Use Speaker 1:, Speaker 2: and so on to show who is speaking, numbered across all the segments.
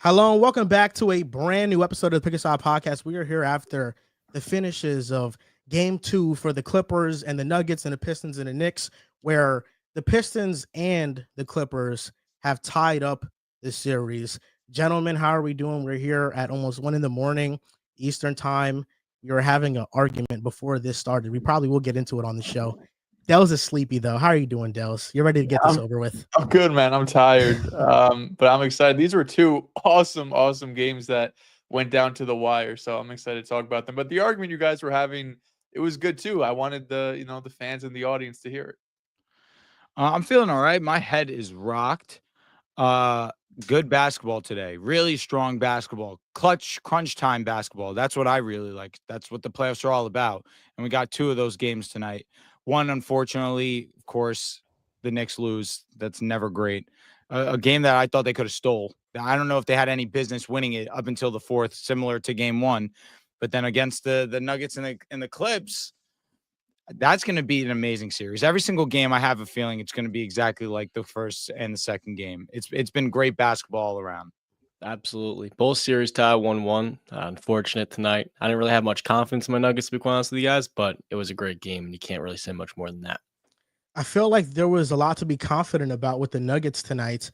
Speaker 1: Hello and welcome back to a brand new episode of the Pick Podcast. We are here after the finishes of Game 2 for the Clippers and the Nuggets and the Pistons and the Knicks, where the Pistons and the Clippers have tied up this series. Gentlemen, how are we doing? We're here at almost 1 in the morning Eastern time. We were having an argument before this started. We probably will get into it on the show. Dels is sleepy, though. How are you doing, Dels? You're ready to get this over with?
Speaker 2: I'm good, man. I'm tired, but I'm excited. These were two awesome games that went down to the wire, so I'm excited to talk about them. But the argument you guys were having, it was good too. I wanted the fans and the audience to hear it.
Speaker 3: I'm feeling all right. My head is rocked. Good basketball today. Really strong basketball. Clutch, crunch time basketball. That's what I really like. That's what the playoffs are all about. And we got two of those games tonight. One, unfortunately, of course, the Knicks lose. That's never great. A game that I thought they could have stole. I don't know if they had any business winning it up until the fourth, similar to game one. But then against the Nuggets and the Clips, that's going to be an amazing series. Every single game, I have a feeling it's going to be exactly like the first and the second game. It's been great basketball all around.
Speaker 4: Absolutely. Both series tie 1-1. Unfortunate tonight. I didn't really have much confidence in my Nuggets, to be quite honest with you guys, but it was a great game, and you can't really say much more than that.
Speaker 1: I feel like there was a lot to be confident about with the Nuggets tonight.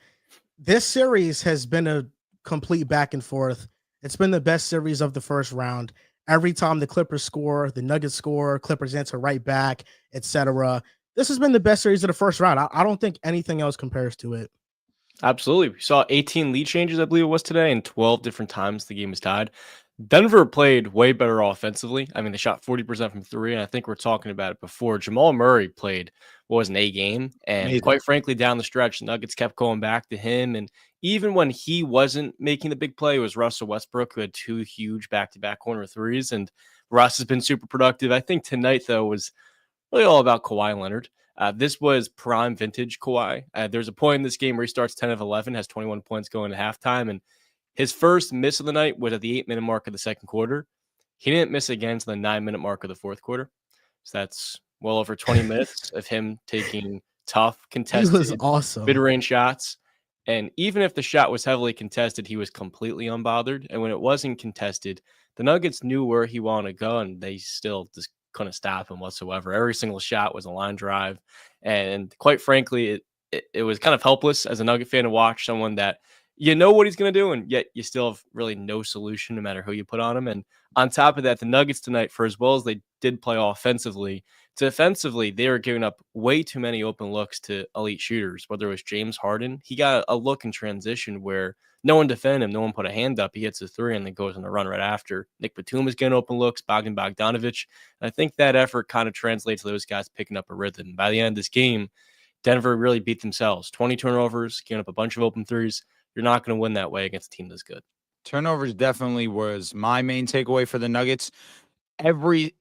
Speaker 1: This series has been a complete back and forth. It's been the best series of the first round. Every time the Clippers score, the Nuggets score, Clippers answer right back, etc. This has been the best series of the first round. I don't think anything else compares to it.
Speaker 4: Absolutely. We saw 18 lead changes, I believe it was today, and 12 different times the game was tied. Denver played way better offensively. I mean, they shot 40% from three, and I think we're talking about it before. Jamal Murray played what was an A game, and
Speaker 3: Amazing.
Speaker 4: Quite frankly, down the stretch, the Nuggets kept going back to him, and even when he wasn't making the big play, it was Russell Westbrook who had two huge back-to-back corner threes, and Russ has been super productive. I think tonight, though, was really all about Kawhi Leonard. This was prime vintage Kawhi. There's a point in this game where he starts 10 of 11, has 21 points going to halftime, and his first miss of the night was at the 8-minute mark of the second quarter. He didn't miss again until the 9-minute mark of the fourth quarter. So that's well over 20 minutes of him taking tough,
Speaker 1: He was
Speaker 4: contested,
Speaker 1: awesome.
Speaker 4: mid-range shots. And even if the shot was heavily contested, he was completely unbothered. And when it wasn't contested, the Nuggets knew where he wanted to go, and they still just couldn't stop him whatsoever. Every single shot was a line drive. And quite frankly, it was kind of helpless as a Nugget fan to watch someone that you know what he's going to do, and yet you still have really no solution no matter who you put on him. And on top of that, the Nuggets tonight, for as well as they did play offensively, defensively, they were giving up way too many open looks to elite shooters, whether it was James Harden. He got a look in transition where no one defended him, no one put a hand up. He hits a three and then goes on a run right after. Nick Batum was getting open looks, Bogdan Bogdanovic. And I think that effort kind of translates to those guys picking up a rhythm. By the end of this game, Denver really beat themselves. 20 turnovers, giving up a bunch of open threes. You're not going to win that way against a team that's good.
Speaker 3: Turnovers definitely was my main takeaway for the Nuggets. Every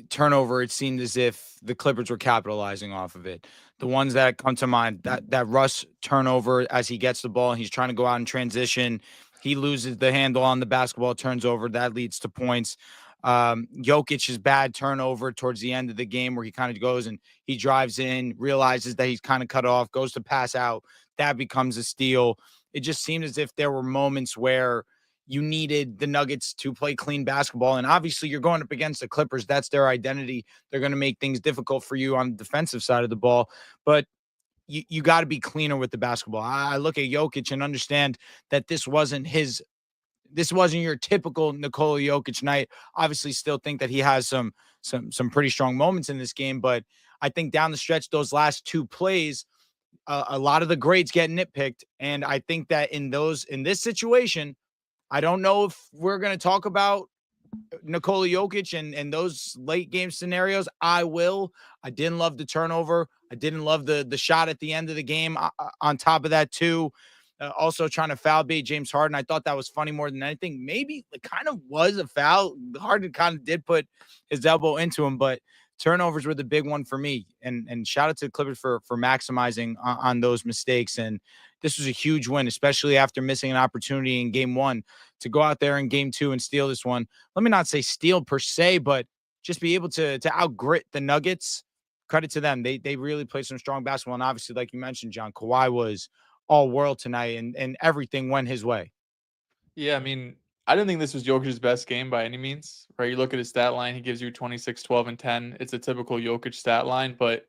Speaker 3: turnover, it seemed as if the Clippers were capitalizing off of it. The ones that come to mind, that Russ turnover as he gets the ball and he's trying to go out in transition, he loses the handle on the basketball, turns over, that leads to points. Jokic's bad turnover towards the end of the game where he kind of goes and he drives in, realizes that he's kind of cut off, goes to pass out, that becomes a steal. It just seemed as if there were moments where you needed the Nuggets to play clean basketball. And obviously you're going up against the Clippers. That's their identity. They're going to make things difficult for you on the defensive side of the ball. But you got to be cleaner with the basketball. I look at Jokic and understand that this wasn't your typical Nikola Jokic night. Obviously still think that he has some pretty strong moments in this game. But I think down the stretch, those last two plays, a lot of the grades get nitpicked. And I think that in this situation, I don't know if we're going to talk about Nikola Jokic and those late game scenarios. I will. I didn't love the turnover. I didn't love the shot at the end of the game. On top of that, too, also trying to foul bait James Harden. I thought that was funny more than anything. Maybe it kind of was a foul. Harden kind of did put his elbow into him, but turnovers were the big one for me. And shout out to the Clippers for maximizing on those mistakes. And this was a huge win, especially after missing an opportunity in game one to go out there in game two and steal this one. Let me not say steal per se, but just be able to outgrit the Nuggets. Credit to them. They really played some strong basketball. And obviously, like you mentioned, John, Kawhi was all world tonight and everything went his way.
Speaker 2: Yeah, I mean, I didn't think this was Jokic's best game by any means, right? You look at his stat line, he gives you 26, 12, and 10. It's a typical Jokic stat line, but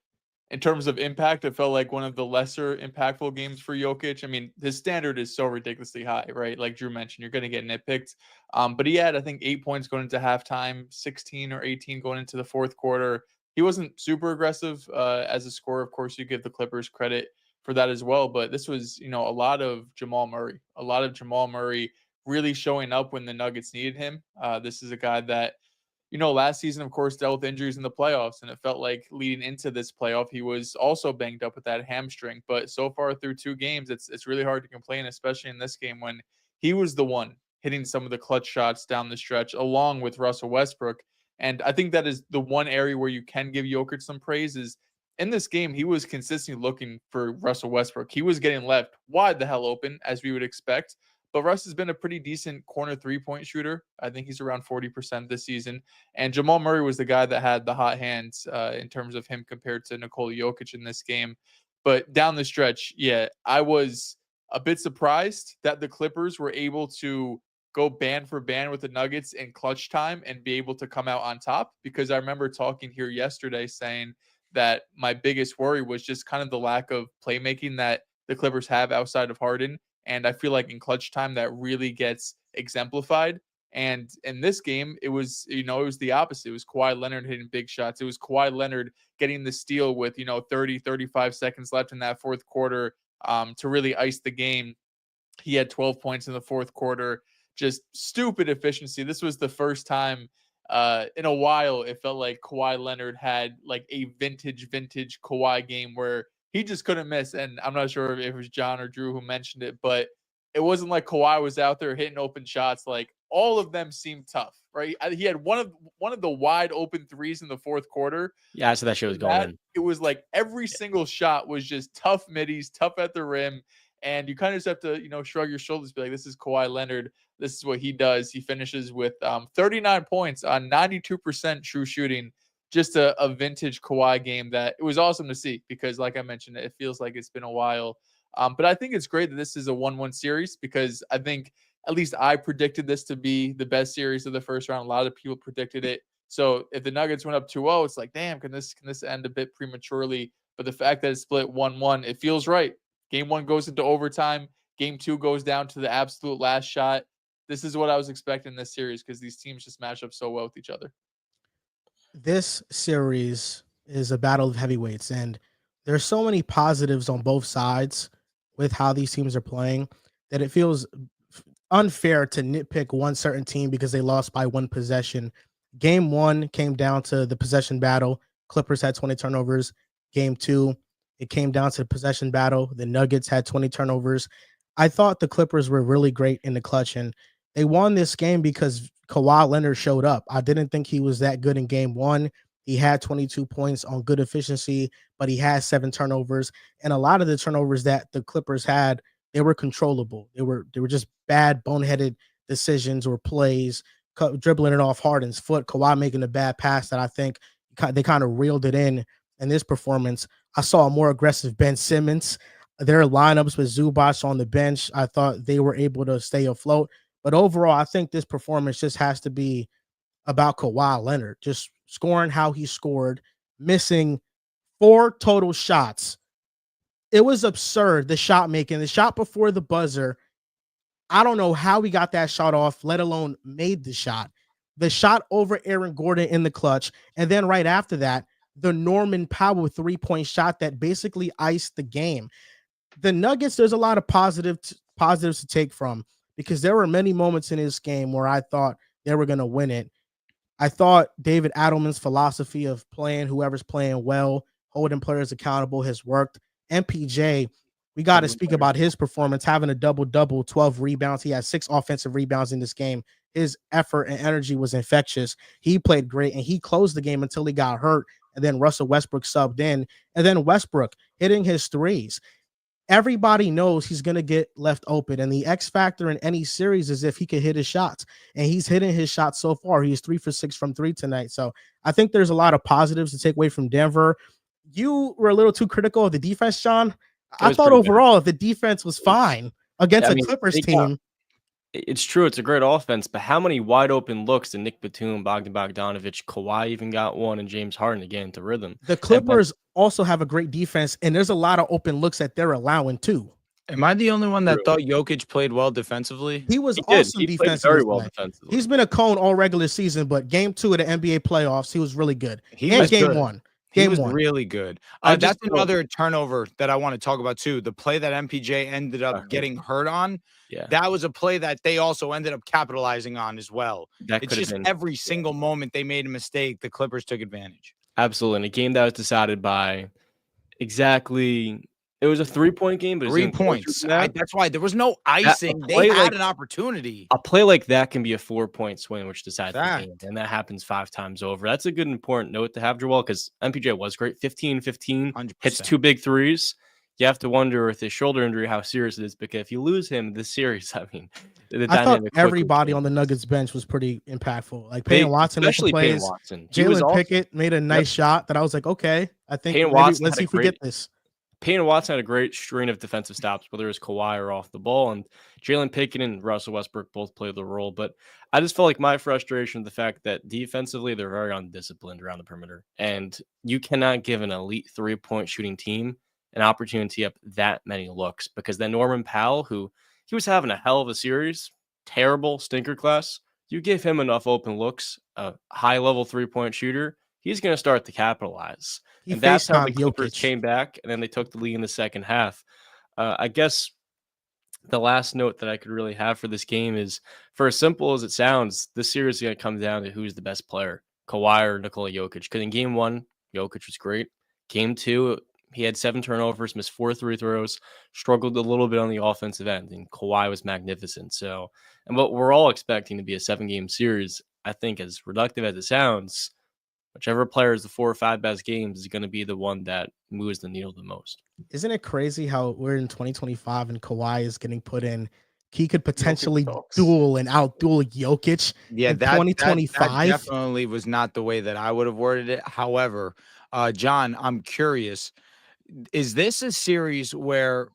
Speaker 2: in terms of impact, it felt like one of the lesser impactful games for Jokic. I mean, his standard is so ridiculously high, right? Like Drew mentioned, you're going to get nitpicked. But he had, I think, 8 points going into halftime, 16 or 18 going into the fourth quarter. He wasn't super aggressive as a scorer. Of course, you give the Clippers credit for that as well. But this was, a lot of Jamal Murray really showing up when the Nuggets needed him. This is a guy that, last season, of course, dealt with injuries in the playoffs, and it felt like leading into this playoff, he was also banged up with that hamstring. But so far through 2 games, it's really hard to complain, especially in this game when he was the one hitting some of the clutch shots down the stretch, along with Russell Westbrook. And I think that is the one area where you can give Jokic some praise is in this game, he was consistently looking for Russell Westbrook. He was getting left wide the hell open, as we would expect. But Russ has been a pretty decent corner 3-point shooter. I think he's around 40% this season. And Jamal Murray was the guy that had the hot hands in terms of him compared to Nikola Jokic in this game. But down the stretch, yeah, I was a bit surprised that the Clippers were able to go band for band with the Nuggets in clutch time and be able to come out on top, because I remember talking here yesterday saying that my biggest worry was just kind of the lack of playmaking that the Clippers have outside of Harden. And I feel like in clutch time that really gets exemplified. And in this game, it was the opposite. It was Kawhi Leonard hitting big shots. It was Kawhi Leonard getting the steal with, 30, 35 seconds left in that fourth quarter to really ice the game. He had 12 points in the fourth quarter. Just stupid efficiency. This was the first time in a while it felt like Kawhi Leonard had like a vintage Kawhi game where he just couldn't miss. And I'm not sure if it was John or Drew who mentioned it, but it wasn't like Kawhi was out there hitting open shots. Like all of them seemed tough, right? He had one of the wide open threes in the fourth quarter.
Speaker 4: Yeah, so that shit was going in.
Speaker 2: It was like every single shot was just tough middies, tough at the rim. And you kind of just have to, shrug your shoulders, be like, this is Kawhi Leonard. This is what he does. He finishes with 39 points on 92% true shooting. Just a vintage Kawhi game that it was awesome to see because, like I mentioned, it feels like it's been a while. But I think it's great that this is a 1-1 series because I think at least I predicted this to be the best series of the first round. A lot of people predicted it. So if the Nuggets went up 2-0, it's like, damn, can this end a bit prematurely? But the fact that it's split 1-1, it feels right. Game 1 goes into overtime. Game 2 goes down to the absolute last shot. This is what I was expecting in this series because these teams just match up so well with each other.
Speaker 1: This series is a battle of heavyweights, and there's so many positives on both sides with how these teams are playing that it feels unfair to nitpick one certain team because they lost by one possession. Game 1 came down to the possession battle. Clippers had 20 turnovers. Game 2, it came down to the possession battle. The Nuggets had 20 turnovers. I thought the Clippers were really great in the clutch, and they won this game because Kawhi Leonard showed up. I didn't think he was that good in game 1. He had 22 points on good efficiency, but he had 7 turnovers. And a lot of the turnovers that the Clippers had, they were controllable. They were just bad, boneheaded decisions or plays, dribbling it off Harden's foot, Kawhi making a bad pass that I think they kind of reeled it in this performance. I saw a more aggressive Ben Simmons. Their lineups with Zubac on the bench, I thought they were able to stay afloat. But overall, I think this performance just has to be about Kawhi Leonard, just scoring how he scored, missing 4 total shots. It was absurd, the shot making, the shot before the buzzer. I don't know how he got that shot off, let alone made the shot. The shot over Aaron Gordon in the clutch. And then right after that, the Norman Powell 3-point shot that basically iced the game. The Nuggets, there's a lot of positives to take from because there were many moments in this game where I thought they were going to win it. I thought David Adelman's philosophy of playing whoever's playing well, holding players accountable has worked. MPJ, we got to speak about his performance, having a double-double, 12 rebounds. He had 6 offensive rebounds in this game. His effort and energy was infectious. He played great, and he closed the game until he got hurt, and then Russell Westbrook subbed in, and then Westbrook hitting his threes. Everybody knows he's going to get left open, and the X factor in any series is if he can hit his shots, and he's hitting his shots so far. He's 3 for 6 from 3 tonight, so I think there's a lot of positives to take away from Denver. You were a little too critical of the defense, John. I thought overall the defense was fine against a Clippers team.
Speaker 4: It's true. It's a great offense, but how many wide open looks did Nick Batum, Bogdan Bogdanovic, Kawhi even got one, and James Harden again to rhythm?
Speaker 1: The
Speaker 4: And but
Speaker 1: Clippers also have a great defense, and there's a lot of open looks that they're allowing too.
Speaker 3: Am I the only one that
Speaker 4: True.
Speaker 3: thought Jokic played well defensively?
Speaker 1: He was
Speaker 4: He did.
Speaker 1: awesome
Speaker 4: He played
Speaker 1: defensively
Speaker 4: very well
Speaker 1: tonight.
Speaker 4: defensively.
Speaker 1: He's been a cone all regular season, but game 2 of the NBA playoffs, he was really good.
Speaker 3: He
Speaker 1: And
Speaker 3: was
Speaker 1: game
Speaker 3: good.
Speaker 1: 1.
Speaker 3: He
Speaker 1: Game
Speaker 3: was
Speaker 1: 1.
Speaker 3: really good.
Speaker 4: I just
Speaker 3: That's
Speaker 4: don't-
Speaker 3: another turnover that I want to talk about too. The play that MPJ ended up
Speaker 4: hurt.
Speaker 3: getting hurt on.
Speaker 4: Yeah,
Speaker 3: That was a play that they also ended up capitalizing on as well.
Speaker 4: that
Speaker 3: It's
Speaker 4: could have
Speaker 3: just
Speaker 4: been
Speaker 3: every single moment they made a mistake, the Clippers took advantage.
Speaker 4: absolutely in a game that was decided by exactly. It was a 3-point game, but it was
Speaker 3: 3
Speaker 4: even closer
Speaker 3: points.
Speaker 4: than that.
Speaker 3: That's why there was no icing. They
Speaker 4: play
Speaker 3: had
Speaker 4: like-
Speaker 3: an opportunity.
Speaker 4: A play like that can be a 4-point swing, which decides the
Speaker 3: Fact.
Speaker 4: game, and that happens 5 times over. That's a good important note to have, Joel, because MPJ was great. 15-15,
Speaker 3: 100%.
Speaker 4: hits 2 big threes. You have to wonder with his shoulder injury how serious it is, because if you lose him this series, I mean, the
Speaker 1: I thought
Speaker 4: dynamic quickly
Speaker 1: everybody
Speaker 4: changes.
Speaker 1: on the Nuggets bench was pretty impactful. Like
Speaker 4: They-
Speaker 1: Payne Watson making
Speaker 4: especially Payne
Speaker 1: plays.
Speaker 4: Watson. He was
Speaker 1: Jalen
Speaker 4: also-
Speaker 1: Pickett made a nice shot that I was like, okay, I think
Speaker 4: Payne
Speaker 1: maybe,
Speaker 4: Watson
Speaker 1: let's
Speaker 4: had
Speaker 1: see
Speaker 4: a
Speaker 1: if we
Speaker 4: great-
Speaker 1: get this.
Speaker 4: Payne Watson had a great string of defensive stops, whether it was Kawhi or off the ball, and Jalen Pickett and Russell Westbrook both played the role. But I just felt like my frustration with the fact that defensively they're very undisciplined around the perimeter, and you cannot give an elite 3-point shooting team an opportunity up that many looks, because then Norman Powell, who he was having a hell of a series, terrible stinker class, you give him enough open looks, a high level 3-point shooter, he's going to start to capitalize.
Speaker 1: He
Speaker 4: And that's how the
Speaker 1: FaceTimed
Speaker 4: Clippers
Speaker 1: Jokic.
Speaker 4: came back, and then they took the lead in the second half. I guess the last note that I could really have for this game is, for as simple as it sounds, this series is going to come down to who's the best player, Kawhi or Nikola Jokic. Because in game 1, Jokic was great. Game 2, he had 7 turnovers, missed 4 free throws, struggled a little bit on the offensive end, and Kawhi was magnificent. So, and what we're all expecting to be a 7-game series, I think, as reductive as it sounds, whichever player is the 4 or 5 best games is going to be the one that moves the needle the most.
Speaker 1: Isn't it crazy how we're in 2025 and Kawhi is getting put in? He could potentially
Speaker 2: talks.
Speaker 1: duel and outduel Jokic
Speaker 3: Yeah,
Speaker 1: in
Speaker 3: that
Speaker 1: 2025.
Speaker 3: definitely was not the way that I would have worded it. However, John, I'm curious. Is this a series where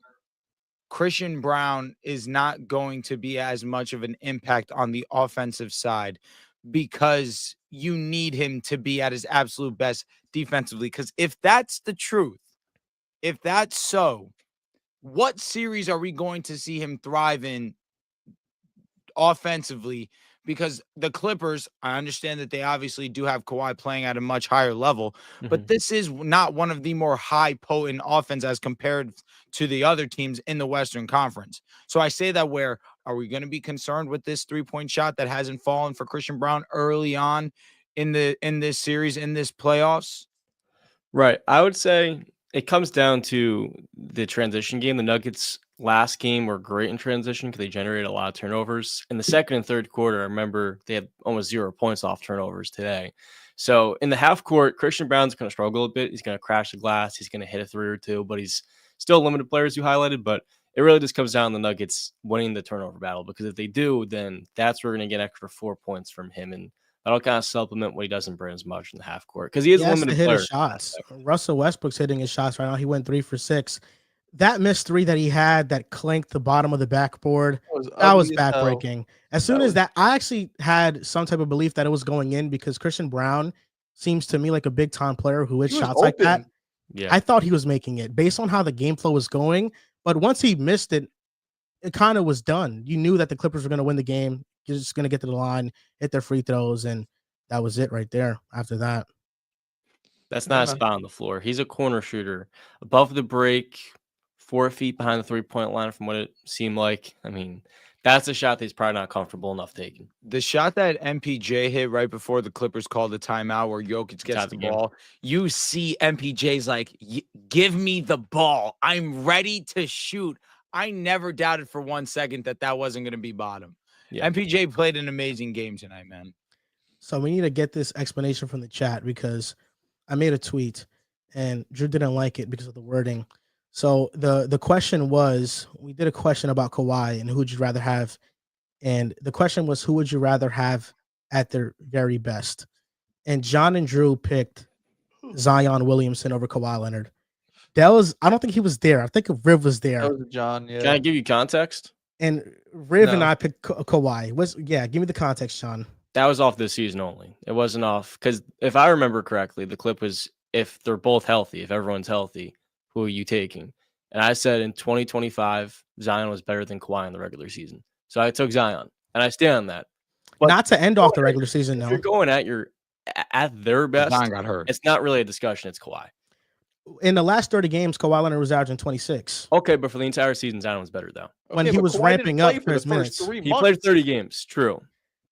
Speaker 3: Christian Brown is not going to be as much of an impact on the offensive side because you need him to be at his absolute best defensively? Because if that's the truth, if that's so, what series are we going to see him thrive in offensively? Because the Clippers, I understand that they obviously do have Kawhi playing at a much higher level, but this is not one of the more high potent offense as compared to the other teams in the Western Conference. So I say that, where are we going to be concerned with this 3-point shot that hasn't fallen for Christian Brown early on in this series, in this playoffs?
Speaker 4: Right. I would say it comes down to the transition game. The Nuggets last game were great in transition because they generated a lot of turnovers. In the second and third quarter, I remember they had almost 0 points off turnovers today. So in the half court, Christian Brown's going to struggle a bit. He's going to crash the glass. He's going to hit a 3 or 2, but he's still a limited player, as you highlighted. But it really just comes down to the Nuggets winning the turnover battle, because if they do, then that's where we're going to get extra 4 points from him. And that'll kind of supplement what he doesn't bring as much in the half court, because he is
Speaker 1: He
Speaker 4: a
Speaker 1: has to
Speaker 4: limited
Speaker 1: hit
Speaker 4: player.
Speaker 1: his shots. Russell Westbrook's hitting his shots right now. He went 3 for 6. That missed 3 that he had that clanked the bottom of the backboard, that was
Speaker 2: ugly as hell.
Speaker 1: backbreaking. As soon
Speaker 2: That
Speaker 1: as
Speaker 2: was-
Speaker 1: that, I actually had some type of belief that it was going in, because Christian Brown seems to me like a big time player who hits
Speaker 2: He was
Speaker 1: shots like that.
Speaker 2: open.
Speaker 4: Yeah.
Speaker 1: I thought he was making it based on how the game flow was going, but once he missed it, it kind of was done. You knew that the Clippers were going to win the game. You're just going to get to the line, hit their free throws, and that was it right there. After that,
Speaker 4: That's not a
Speaker 2: Yeah.
Speaker 4: spot on the floor. He's a corner shooter above the break, 4 feet behind the 3-point line from what it seemed like. I mean, that's a shot that he's probably not comfortable enough taking.
Speaker 3: The shot that MPJ hit right before the Clippers called the timeout, where Jokic gets
Speaker 4: out
Speaker 3: the
Speaker 4: the game.
Speaker 3: ball, you see MPJ's like, give me the ball. I'm ready to shoot. I never doubted for 1 second that wasn't going to be bottom.
Speaker 4: Yeah.
Speaker 3: MPJ played an amazing game tonight, man.
Speaker 1: so we need to get this explanation from the chat, because I made a tweet and Drew didn't like it because of the wording. So the question was, we did a question about Kawhi and who would you rather have, and the question was, who would you rather have at their very best? And John and Drew picked Zion Williamson over Kawhi Leonard. I don't think he was there. I think Riv was there.
Speaker 2: That was John.
Speaker 4: Can I
Speaker 2: Yeah.
Speaker 4: give you context?
Speaker 1: And Riv and
Speaker 4: No.
Speaker 1: I picked Kawhi. Give me the context, Sean.
Speaker 4: That was off this season only. It wasn't off because if I remember correctly, the clip was if they're both healthy, if everyone's healthy, who are you taking? And I said in 2025, Zion was better than Kawhi in the regular season. So I took Zion, and I stand on that. But
Speaker 1: Not to end off the regular season,
Speaker 4: if
Speaker 1: no.
Speaker 4: you're going at their best,
Speaker 3: Zion got hurt.
Speaker 4: it's not really a discussion. It's Kawhi.
Speaker 1: In the last 30 games, Kawhi Leonard was averaging 26.
Speaker 4: Okay, but for the entire season, Zion was better though.
Speaker 1: When
Speaker 2: Okay,
Speaker 1: he
Speaker 2: but
Speaker 1: was
Speaker 2: Kawhi
Speaker 1: ramping
Speaker 2: didn't
Speaker 1: up
Speaker 2: play
Speaker 1: for his
Speaker 2: the first
Speaker 1: minutes.
Speaker 2: 3
Speaker 4: He
Speaker 2: months.
Speaker 4: played 30 games, true.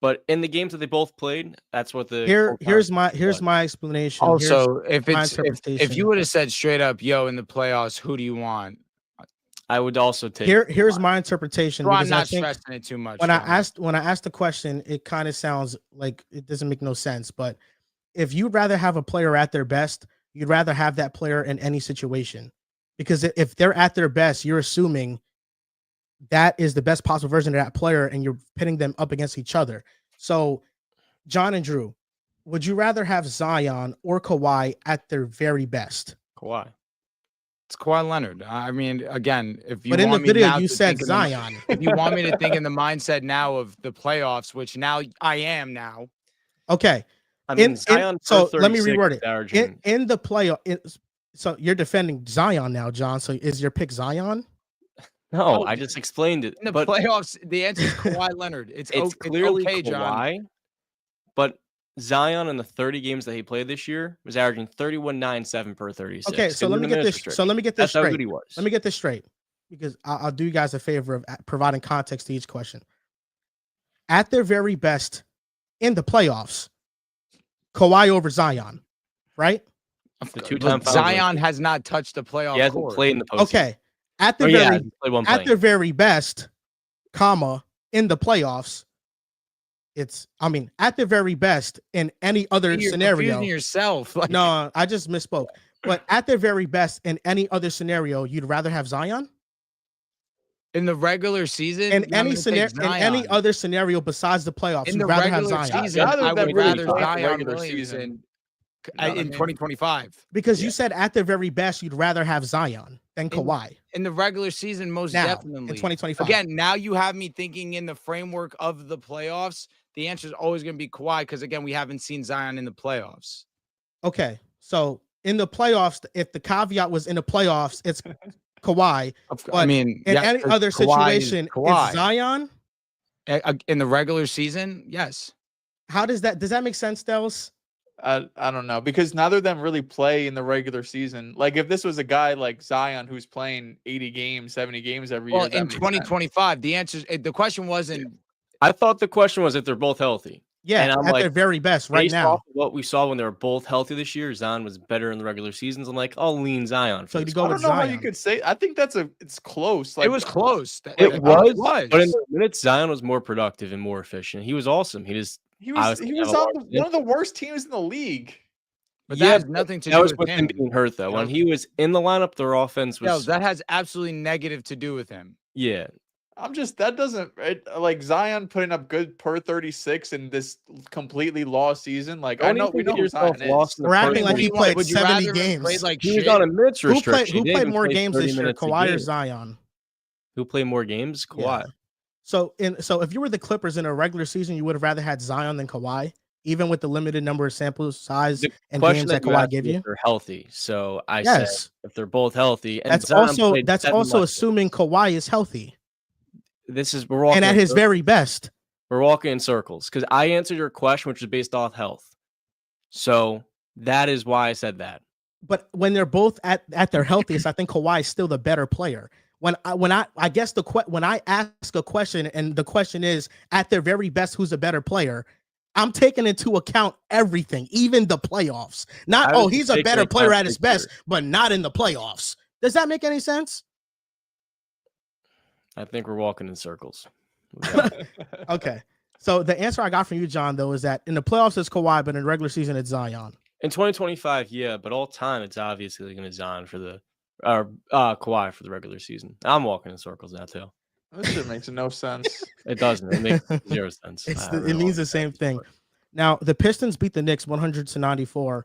Speaker 4: But in the games that they both played, that's what the
Speaker 1: Here's my explanation.
Speaker 3: Also, if
Speaker 1: my
Speaker 3: it's if
Speaker 1: interpretation.
Speaker 3: you would have said straight up, yo, in the playoffs, who do you want?
Speaker 4: I would also take.
Speaker 1: Here's my interpretation.
Speaker 3: So I'm
Speaker 1: because I
Speaker 3: not
Speaker 1: think
Speaker 3: stressing it too much.
Speaker 1: when I
Speaker 3: John.
Speaker 1: asked the question, it kind of sounds like it doesn't make no sense. But if you'd rather have a player at their best, you'd rather have that player in any situation. Because if they're at their best, you're assuming that is the best possible version of that player, and you're pitting them up against each other. So, John and Drew, would you rather have Zion or Kawhi at their very best?
Speaker 4: Kawhi.
Speaker 3: It's Kawhi Leonard. I mean, again, if you
Speaker 1: But in the
Speaker 3: want me
Speaker 1: video,
Speaker 3: now
Speaker 1: you
Speaker 3: to
Speaker 1: said
Speaker 3: think in the-
Speaker 1: Zion.
Speaker 3: if you want me to think in the mindset now of the playoffs, which now I am now.
Speaker 1: Okay.
Speaker 4: I mean, Zion.
Speaker 1: So
Speaker 4: per
Speaker 1: let me
Speaker 4: 36
Speaker 1: reword
Speaker 4: is
Speaker 1: it.
Speaker 4: averaging-
Speaker 1: In the playoff, so you're defending Zion now, John. So is your pick Zion?
Speaker 4: No,
Speaker 3: Oh,
Speaker 4: I just explained it.
Speaker 3: In the
Speaker 4: But
Speaker 3: playoffs, the answer is Kawhi Leonard. It's
Speaker 4: clearly
Speaker 3: okay, John.
Speaker 4: Kawhi. But Zion in the 30 games that he played this year was averaging 31.97 per 36.
Speaker 1: Okay, so
Speaker 4: He
Speaker 1: let
Speaker 4: was
Speaker 1: me
Speaker 4: in
Speaker 1: get
Speaker 4: the
Speaker 1: this.
Speaker 4: restriction.
Speaker 1: So let me get this
Speaker 4: That's how
Speaker 1: straight.
Speaker 4: good he was.
Speaker 1: Let me get this straight, because I'll do you guys a favor of providing context to each question. At their very best in the playoffs, Kawhi over Zion, right?
Speaker 4: The
Speaker 3: Look,
Speaker 4: two-time finals
Speaker 3: Zion has not touched the playoff
Speaker 4: He hasn't
Speaker 3: court.
Speaker 4: played in the postseason.
Speaker 1: Okay, at the
Speaker 4: Oh, yeah,
Speaker 1: very
Speaker 4: he played one
Speaker 1: at
Speaker 4: play.
Speaker 1: their very best, in the playoffs, at the very best in any other
Speaker 3: You're
Speaker 1: scenario.
Speaker 3: confusing yourself. Like,
Speaker 1: No, I just misspoke. But at their very best in any other scenario, you'd rather have Zion?
Speaker 3: in the regular season,
Speaker 1: In
Speaker 3: I'm
Speaker 1: any
Speaker 3: gonna
Speaker 1: scenario,
Speaker 3: take
Speaker 1: in any
Speaker 3: Zion.
Speaker 1: other scenario besides the playoffs,
Speaker 3: in
Speaker 1: you'd
Speaker 3: the
Speaker 1: rather have
Speaker 3: regular
Speaker 1: Zion.
Speaker 3: season,
Speaker 2: Rather
Speaker 3: I
Speaker 2: than
Speaker 3: would
Speaker 2: really
Speaker 3: rather
Speaker 2: playing the
Speaker 3: Zion
Speaker 2: regular
Speaker 3: Williamson
Speaker 2: season.
Speaker 3: in
Speaker 2: You know what I mean?
Speaker 3: 2025.
Speaker 1: Because
Speaker 2: Yeah.
Speaker 1: you said at their very best, you'd rather have Zion than Kawhi
Speaker 3: In the regular season, most
Speaker 1: now
Speaker 3: definitely.
Speaker 1: in 2025.
Speaker 3: Again, now you have me thinking in the framework of the playoffs. The answer is always going to be Kawhi because, again, we haven't seen Zion in the playoffs.
Speaker 1: Okay, so in the playoffs, if the caveat was in the playoffs, it's Kawhi.
Speaker 3: I
Speaker 1: But
Speaker 3: mean,
Speaker 1: In
Speaker 3: yeah,
Speaker 1: any
Speaker 3: 'cause
Speaker 1: other
Speaker 3: Kawhi is
Speaker 1: situation,
Speaker 3: Kawhi.
Speaker 1: it's Zion.
Speaker 3: In the regular season, yes.
Speaker 1: How does that make sense, Dels?
Speaker 2: I don't know, because neither of them really play in the regular season. Like if this was a guy like Zion who's playing 80 games, 70 games every
Speaker 3: Well,
Speaker 2: year, that
Speaker 3: in
Speaker 2: makes sense.
Speaker 3: 2025, the answer the question wasn't.
Speaker 4: I thought the question was if they're both healthy.
Speaker 1: Yeah,
Speaker 4: And I'm
Speaker 1: at
Speaker 4: like,
Speaker 1: their very best right
Speaker 4: Based
Speaker 1: now.
Speaker 4: off of what we saw when they were both healthy this year, Zion was better in the regular seasons. I'm like, I'll lean Zion.
Speaker 1: So
Speaker 4: For
Speaker 1: you
Speaker 4: this
Speaker 1: go
Speaker 2: I
Speaker 4: one.
Speaker 1: with
Speaker 2: don't know how you
Speaker 1: Zion.
Speaker 2: could say. I think it's close. Like
Speaker 3: It was close.
Speaker 4: It
Speaker 3: Like,
Speaker 4: was, but in the minutes, Zion was more productive and more efficient. He was awesome.
Speaker 2: he was
Speaker 4: obviously have a
Speaker 2: on
Speaker 4: large
Speaker 2: one of the worst teams in the league.
Speaker 3: But
Speaker 4: Yeah,
Speaker 3: that has nothing to
Speaker 4: that
Speaker 3: do
Speaker 4: was
Speaker 3: with
Speaker 4: with him
Speaker 3: him.
Speaker 4: being hurt, though. When
Speaker 3: know?
Speaker 4: he was in the lineup, their offense
Speaker 3: No,
Speaker 4: was
Speaker 3: that has absolutely negative to do with him.
Speaker 4: yeah.
Speaker 2: That doesn't like Zion putting up good per 36 in this completely lost season. Like I
Speaker 4: Don't
Speaker 2: know
Speaker 4: even
Speaker 2: we know
Speaker 4: get
Speaker 2: who
Speaker 4: yourself
Speaker 2: Zion
Speaker 4: lost
Speaker 2: is.
Speaker 4: in the
Speaker 1: We're acting
Speaker 4: first
Speaker 1: like
Speaker 3: What do
Speaker 1: he
Speaker 3: you want?
Speaker 1: played
Speaker 3: Would you
Speaker 1: 70
Speaker 3: rather have
Speaker 1: games.
Speaker 3: played like
Speaker 4: He was
Speaker 3: shit?
Speaker 4: on a minutes
Speaker 1: Who
Speaker 4: restriction. He didn't
Speaker 1: played
Speaker 4: even
Speaker 1: more
Speaker 4: play
Speaker 1: games
Speaker 4: 30
Speaker 1: this year,
Speaker 4: minutes a
Speaker 1: Kawhi or
Speaker 4: game.
Speaker 1: Zion?
Speaker 4: Who played more games? Kawhi.
Speaker 1: Yeah. So if you were the Clippers in a regular season, you would have rather had Zion than Kawhi, even with the limited number of sample size
Speaker 4: The
Speaker 1: and
Speaker 4: question
Speaker 1: games that
Speaker 4: you
Speaker 1: Kawhi
Speaker 4: asked
Speaker 1: gave
Speaker 4: me if
Speaker 1: you.
Speaker 4: they're healthy. So I said
Speaker 1: Yes,
Speaker 4: if they're both healthy, and
Speaker 1: that's
Speaker 4: Zion
Speaker 1: also
Speaker 4: played 7
Speaker 1: assuming
Speaker 4: less games.
Speaker 1: Kawhi is healthy
Speaker 4: We're walking
Speaker 1: and at
Speaker 4: in
Speaker 1: his
Speaker 4: circles.
Speaker 1: very best.
Speaker 4: We're walking in circles because I answered your question, which was based off health. So that is why I said that.
Speaker 1: But when they're both at their healthiest, I think Kawhi is still the better player. When I guess when I ask a question and the question is at their very best, who's a better player? I'm taking into account everything, even the playoffs. Not
Speaker 4: I was
Speaker 1: he's
Speaker 4: just
Speaker 1: a
Speaker 4: taking
Speaker 1: better
Speaker 4: account
Speaker 1: player at his
Speaker 4: picture.
Speaker 1: best, but not in the playoffs. Does that make any sense?
Speaker 4: I think we're walking in circles.
Speaker 1: Okay. So the answer I got from you, John, though, is that in the playoffs it's Kawhi, but in the regular season it's Zion.
Speaker 4: In 2025, yeah, but all time it's obviously going to Zion for the Kawhi for the regular season. I'm walking in circles now too.
Speaker 2: This shit makes no sense.
Speaker 4: It doesn't. It makes 0 sense.
Speaker 1: It means the same thing. Now the Pistons beat the Knicks 100-94.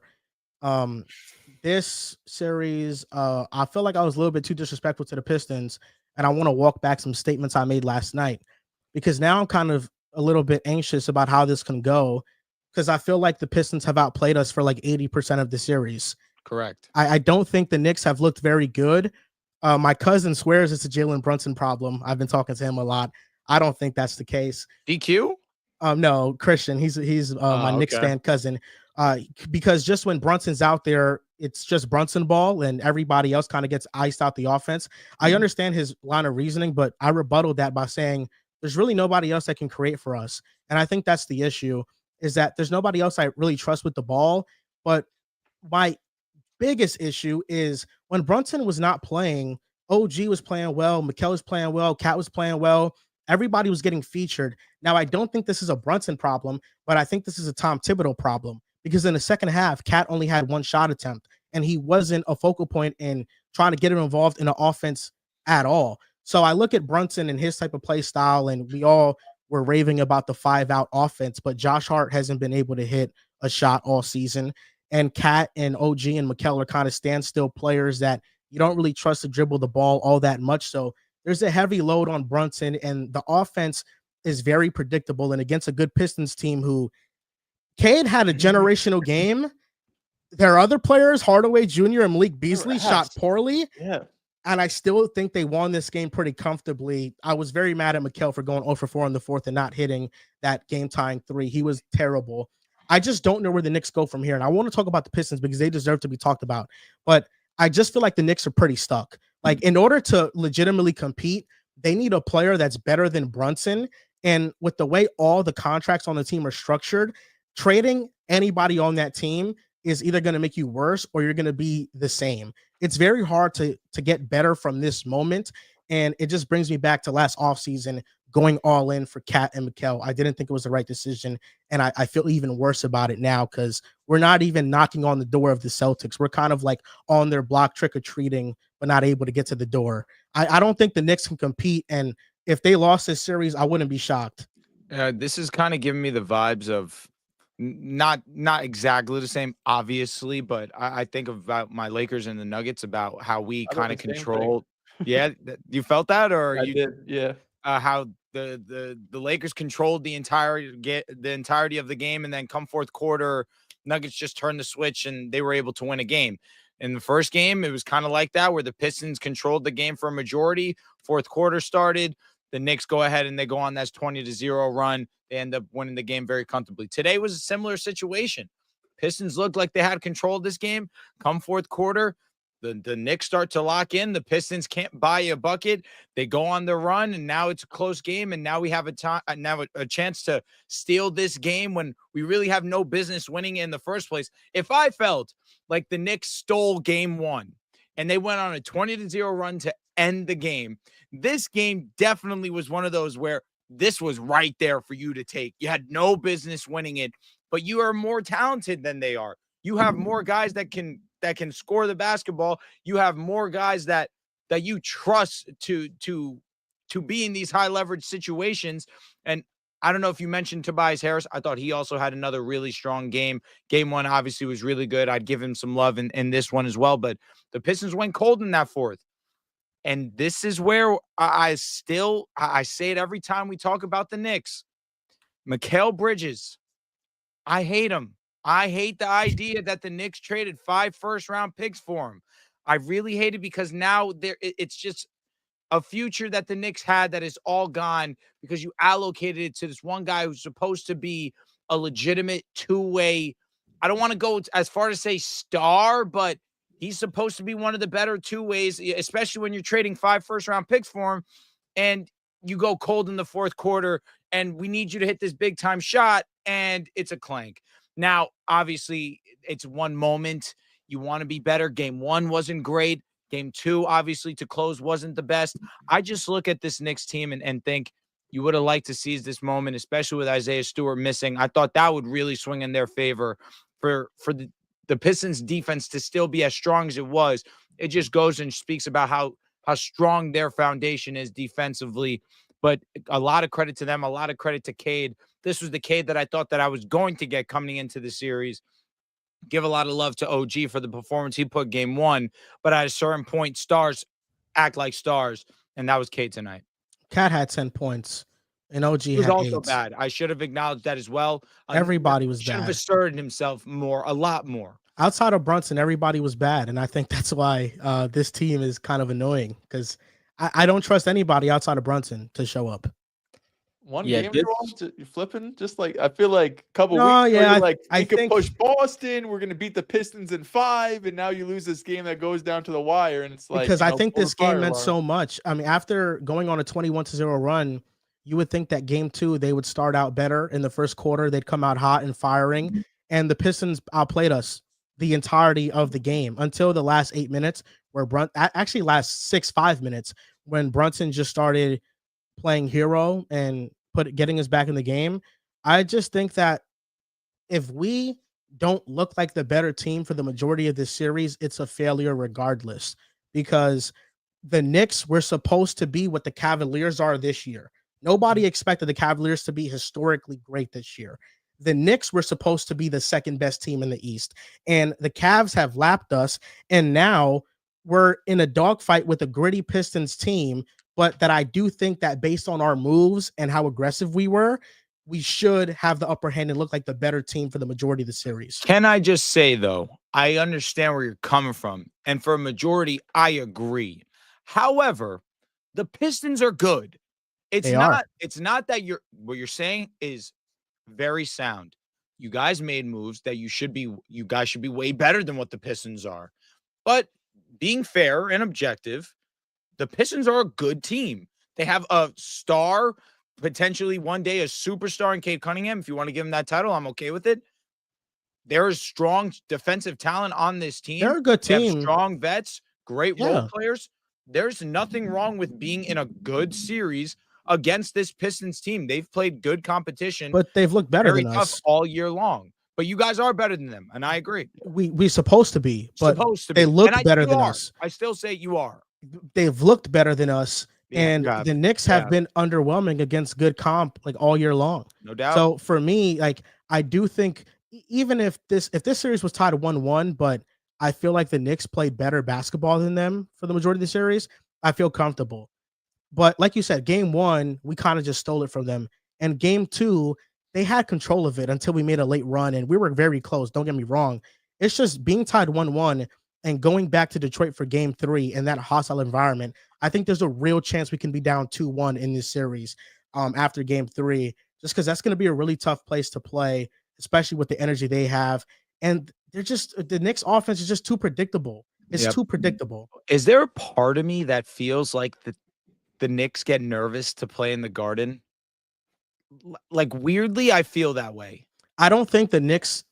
Speaker 1: This series, I feel like I was a little bit too disrespectful to the Pistons, and I want to walk back some statements I made last night, because now I'm kind of a little bit anxious about how this can go, because I feel like the Pistons have outplayed us for like 80% of the series.
Speaker 3: Correct.
Speaker 1: I don't think the Knicks have looked very good. My cousin swears it's a Jalen Brunson problem. I've been talking to him a lot. I don't think that's the case.
Speaker 3: DQ?
Speaker 1: No, Christian. He's my Knicks
Speaker 4: okay.
Speaker 1: fan cousin. Because just when Brunson's out there, it's just Brunson ball, and everybody else kind of gets iced out the offense. I understand his line of reasoning, but I rebutted that by saying there's really nobody else that can create for us. And I think that's the issue, is that there's nobody else I really trust with the ball. But my biggest issue is when Brunson was not playing, OG was playing well, Mikal was playing well, Cat was playing well. Everybody was getting featured. Now, I don't think this is a Brunson problem, but I think this is a Tom Thibodeau problem, because in the second half, Cat only had one shot attempt, and he wasn't a focal point in trying to get him involved in the offense at all. So I look at Brunson and his type of play style, and we all were raving about the 5-out offense, but Josh Hart hasn't been able to hit a shot all season. And Cat and OG and Mikal are kind of standstill players that you don't really trust to dribble the ball all that much. So there's a heavy load on Brunson, and the offense is very predictable. And against a good Pistons team who Cade had a generational game, their other players, Hardaway Jr. and Malik Beasley, shot poorly.
Speaker 2: Yeah.
Speaker 1: And I still think they won this game pretty comfortably. I was very mad at Mikal for going 0 for 4 in the fourth and not hitting that game-tying 3. He was terrible. I just don't know where the Knicks go from here. And I want to talk about the Pistons because they deserve to be talked about. But I just feel like the Knicks are pretty stuck. Like, in order to legitimately compete, they need a player that's better than Brunson. And with the way all the contracts on the team are structured, trading anybody on that team is either going to make you worse or you're going to be the same. It's very hard to get better from this moment. And it just brings me back to last offseason, going all in for Cat and Mikal. I didn't think it was the right decision. And I feel even worse about it now, because we're not even knocking on the door of the Celtics. We're kind of like on their block trick-or-treating, but not able to get to the door. I don't think the Knicks can compete. And if they lost this series, I wouldn't be shocked.
Speaker 3: This is kind of giving me the vibes of not exactly the same, obviously, but I think about my Lakers and the Nuggets, about how we kind of controlled. Yeah, you felt that, or
Speaker 2: I
Speaker 3: you
Speaker 2: did. Yeah.
Speaker 3: How the Lakers controlled the entirety of the game, and then come fourth quarter, Nuggets just turned the switch and they were able to win a game. In the first game, it was kind of like that, where the Pistons controlled the game for a majority. Fourth quarter started, the Knicks go ahead and they go on that 20-0 run. They end up winning the game very comfortably. Today was a similar situation. Pistons looked like they had control of this game. Come fourth quarter, the Knicks start to lock in. The Pistons can't buy you a bucket. They go on the run, and now it's a close game. And now we have a chance to steal this game when we really have no business winning in the first place. If I felt like the Knicks stole game one and they went on a 20-0 run to end the game, this game definitely was one of those where this was right there for you to take. You had no business winning it, but you are more talented than they are. You have more guys that can score the basketball. You have more guys that you trust to be in these high leverage situations. And I don't know if you mentioned Tobias Harris. I thought he also had another really strong game. Game one obviously was really good. I'd give him some love in this one as well. But the Pistons went cold in that fourth. And this is where I say it every time we talk about the Knicks. Mikal Bridges, I hate him. I hate the idea that the Knicks traded 5 first-round picks for him. I really hate it, because now it's just a future that the Knicks had that is all gone because you allocated it to this one guy who's supposed to be a legitimate two-way. I don't want to go as far to say star, but he's supposed to be one of the better two-ways, especially when you're trading 5 first-round picks for him, and you go cold in the fourth quarter, and we need you to hit this big-time shot, and it's a clank. Now, obviously, it's one moment. You want to be better. Game one wasn't great. Game two, obviously, to close wasn't the best. I just look at this Knicks team and think you would have liked to seize this moment, especially with Isaiah Stewart missing. I thought that would really swing in their favor for the Pistons defense to still be as strong as it was. It just goes and speaks about how strong their foundation is defensively. But a lot of credit to them, a lot of credit to Cade. This was the Cade that I thought that I was going to get coming into the series. Give a lot of love to OG for the performance he put game one. But at a certain point, stars act like stars. and that was Cade tonight.
Speaker 1: Cat had 10 points, and OG
Speaker 3: He was
Speaker 1: had
Speaker 3: also
Speaker 1: 8.
Speaker 3: bad. I should have acknowledged that as well.
Speaker 1: Everybody was
Speaker 3: should have
Speaker 1: bad.
Speaker 3: asserted himself a lot more.
Speaker 1: Outside of Brunson, everybody was bad, and I think that's why this team is kind of annoying because I don't trust anybody outside of Brunson to show up.
Speaker 2: One
Speaker 4: Yeah,
Speaker 2: game
Speaker 4: this-
Speaker 2: draw, you're flipping. Just like I feel like a couple
Speaker 1: No,
Speaker 2: weeks ago,
Speaker 1: yeah,
Speaker 2: you're like
Speaker 1: I
Speaker 2: we could
Speaker 1: think-
Speaker 2: push Boston. We're gonna beat the Pistons in 5, and now you lose this game that goes down to the wire, and it's like
Speaker 1: Because I think
Speaker 2: pull the
Speaker 1: this game
Speaker 2: fire
Speaker 1: meant
Speaker 2: alarm.
Speaker 1: so much. I mean, after going on a 21-0 run, you would think that game 2 they would start out better in the first quarter. They'd come out hot and firing, and the Pistons outplayed us the entirety of the game until the last 8 minutes, where actually last 5 minutes when Brunson just started playing hero and getting us back in the game. I just think that if we don't look like the better team for the majority of this series, it's a failure regardless, because the Knicks were supposed to be what the Cavaliers are this year. Nobody expected the Cavaliers to be historically great this year. The Knicks were supposed to be the second best team in the East, and the Cavs have lapped us, and now we're in a dogfight with a gritty Pistons team, but that I do think that based on our moves and how aggressive we were, we should have the upper hand and look like the better team for the majority of the series.
Speaker 3: Can I just say, though, I understand where you're coming from. And for a majority, I agree. However, the Pistons are good. It's not that what you're saying is very sound. You guys made moves that you guys should be way better than what the Pistons are. But being fair and objective, the Pistons are a good team. They have a star, potentially one day a superstar in Cade Cunningham. If you want to give him that title, I'm okay with it. There is strong defensive talent on this team.
Speaker 1: They're a good
Speaker 3: They have
Speaker 1: team.
Speaker 3: strong vets, great
Speaker 1: Yeah.
Speaker 3: role players. There's nothing wrong with being in a good series against this Pistons team. They've played good competition,
Speaker 1: But they've looked better
Speaker 3: very
Speaker 1: than
Speaker 3: tough
Speaker 1: us.
Speaker 3: all year long. But you guys are better than them, and I agree.
Speaker 1: We supposed to be, but
Speaker 3: Supposed to
Speaker 1: they
Speaker 3: be.
Speaker 1: look
Speaker 3: And
Speaker 1: better
Speaker 3: you
Speaker 1: than
Speaker 3: are.
Speaker 1: us.
Speaker 3: I still say you are.
Speaker 1: They've looked better than us,
Speaker 3: Yeah,
Speaker 1: and
Speaker 3: you have.
Speaker 1: the Knicks have been underwhelming against good comp like all year long.
Speaker 3: No doubt.
Speaker 1: So for me, like I do think even if this series was tied 1-1, but I feel like the Knicks played better basketball than them for the majority of the series, I feel comfortable. But like you said, game 1, we kind of just stole it from them. And game 2, they had control of it until we made a late run, and we were very close. Don't get me wrong. It's just being tied 1-1 and going back to Detroit for game 3 in that hostile environment. I think there's a real chance we can be down 2-1 in this series after game 3, just because that's going to be a really tough place to play, especially with the energy they have. And the Knicks offense is just too predictable. It's
Speaker 3: Yep.
Speaker 1: too predictable.
Speaker 3: Is there a part of me that feels like the Knicks get nervous to play in the Garden? Like weirdly, I feel that way.
Speaker 1: I don't think the Knicks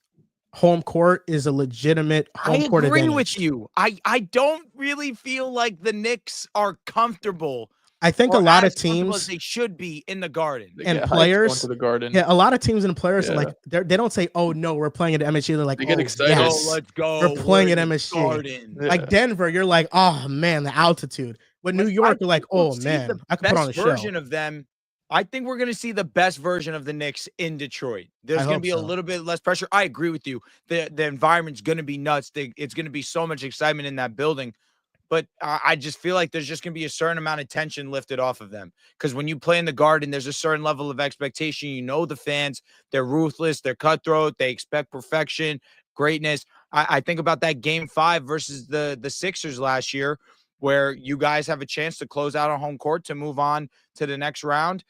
Speaker 1: home court is a legitimate home court
Speaker 3: agree
Speaker 1: advantage.
Speaker 3: with you. I don't really feel like the Knicks are comfortable.
Speaker 1: I think
Speaker 3: or
Speaker 1: a lot of
Speaker 3: as comfortable as
Speaker 1: teams
Speaker 3: they should be in the Garden.
Speaker 2: They
Speaker 1: and
Speaker 2: get hyped
Speaker 1: players-
Speaker 2: going to the Garden.
Speaker 1: yeah, a lot of teams and players are
Speaker 2: Yeah.
Speaker 1: like they don't say, "Oh no, we're playing at MSG." They're like,
Speaker 2: They get
Speaker 1: "Oh
Speaker 2: excited.
Speaker 1: yes."
Speaker 3: Oh, let's go.
Speaker 1: We're playing
Speaker 3: in
Speaker 1: at
Speaker 3: the
Speaker 1: MSG.
Speaker 3: Garden.
Speaker 2: Yeah.
Speaker 1: Like Denver, you're like, "Oh man, the altitude." With New
Speaker 3: But
Speaker 1: York,
Speaker 3: I
Speaker 1: you're like,
Speaker 3: think we'll
Speaker 1: "Oh
Speaker 3: see
Speaker 1: man,
Speaker 3: the
Speaker 1: I could put on a
Speaker 3: best
Speaker 1: show."
Speaker 3: version of them. I think we're going to see the best version of the Knicks in Detroit. There's
Speaker 1: I
Speaker 3: going to
Speaker 1: hope
Speaker 3: be a
Speaker 1: so.
Speaker 3: little bit less pressure. I agree with you. The environment's going to be nuts. It's going to be so much excitement in that building. But I just feel like there's just going to be a certain amount of tension lifted off of them. Because when you play in the Garden, there's a certain level of expectation. You know the fans, they're ruthless, they're cutthroat, they expect perfection, greatness. I think about that game 5 versus the Sixers last year, where you guys have a chance to close out on home court to move on to the next round.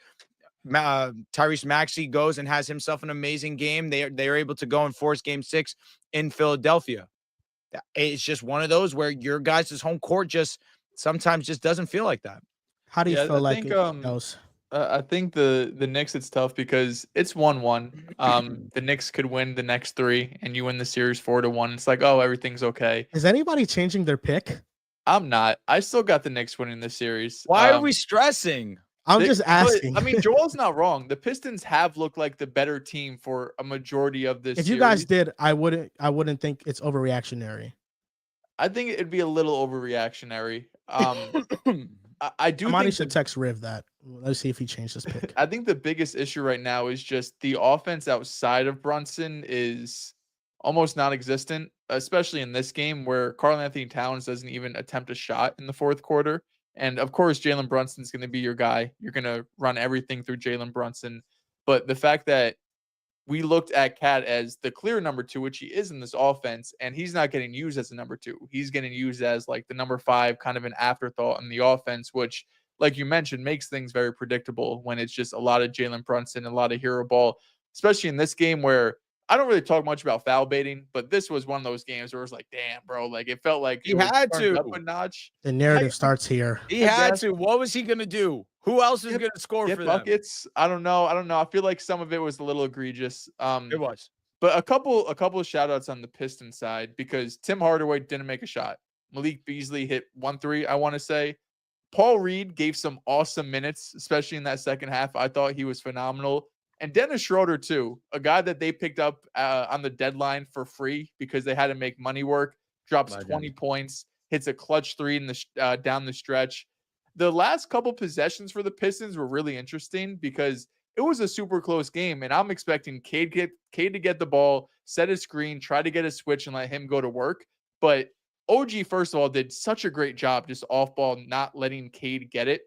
Speaker 3: Tyrese Maxey goes and has himself an amazing game. They're able to go and force game 6 in Philadelphia. It's just one of those where your guys' home court just sometimes just doesn't feel like that.
Speaker 1: How do you
Speaker 2: Yeah,
Speaker 1: feel
Speaker 2: I
Speaker 1: like
Speaker 2: think,
Speaker 1: it goes?
Speaker 2: I think the Knicks, it's tough because it's 1-1. The Knicks could win the next 3, and you win the series 4-1. It's like, oh, everything's okay.
Speaker 1: Is anybody changing their pick?
Speaker 2: I'm not. I still got the Knicks winning this series.
Speaker 3: Why are we stressing?
Speaker 1: I'm
Speaker 2: They-
Speaker 1: just
Speaker 2: but,
Speaker 1: asking.
Speaker 2: I mean, Joel's not wrong. The Pistons have looked like the better team for a majority of this.
Speaker 1: if you guys
Speaker 2: series.
Speaker 1: did, I wouldn't think it's overreactionary.
Speaker 2: I think it'd be a little overreactionary. I do
Speaker 1: Somebody
Speaker 2: think
Speaker 1: should
Speaker 2: the,
Speaker 1: text Riv that. Let's see if he changed his pick.
Speaker 2: I think the biggest issue right now is just the offense outside of Brunson is almost non-existent, especially in this game where Karl Anthony Towns doesn't even attempt a shot in the fourth quarter. And of course, Jalen Brunson's going to be your guy. You're going to run everything through Jalen Brunson. But the fact that we looked at Cade as the clear number 2, which he is in this offense, and he's not getting used as a number 2. He's getting used as like the number 5, kind of an afterthought in the offense, which, like you mentioned, makes things very predictable when it's just a lot of Jalen Brunson, a lot of hero ball, especially in this game where I don't really talk much about foul baiting, but this was one of those games where it was like, damn, bro, like it felt like
Speaker 3: He
Speaker 2: it was
Speaker 3: had
Speaker 2: turned
Speaker 3: to.
Speaker 2: up a notch.
Speaker 1: The narrative starts here.
Speaker 3: He had to. What was he going to do? Who else is going to score
Speaker 2: Get
Speaker 3: for them?
Speaker 2: buckets. I don't know. I feel like some of it was a little egregious.
Speaker 3: It was.
Speaker 2: But a couple of shout outs on the Pistons side, because Tim Hardaway didn't make a shot. Malik Beasley hit 1-3, I want to say. Paul Reed gave some awesome minutes, especially in that second half. I thought he was phenomenal. And Dennis Schroeder, too, a guy that they picked up on the deadline for free because they had to make money work, drops 20 points, hits a clutch 3 in the down the stretch. The last couple possessions for the Pistons were really interesting because it was a super close game, and I'm expecting Cade to get the ball, set a screen, try to get a switch, and let him go to work. But OG, first of all, did such a great job just off ball, not letting Cade get it.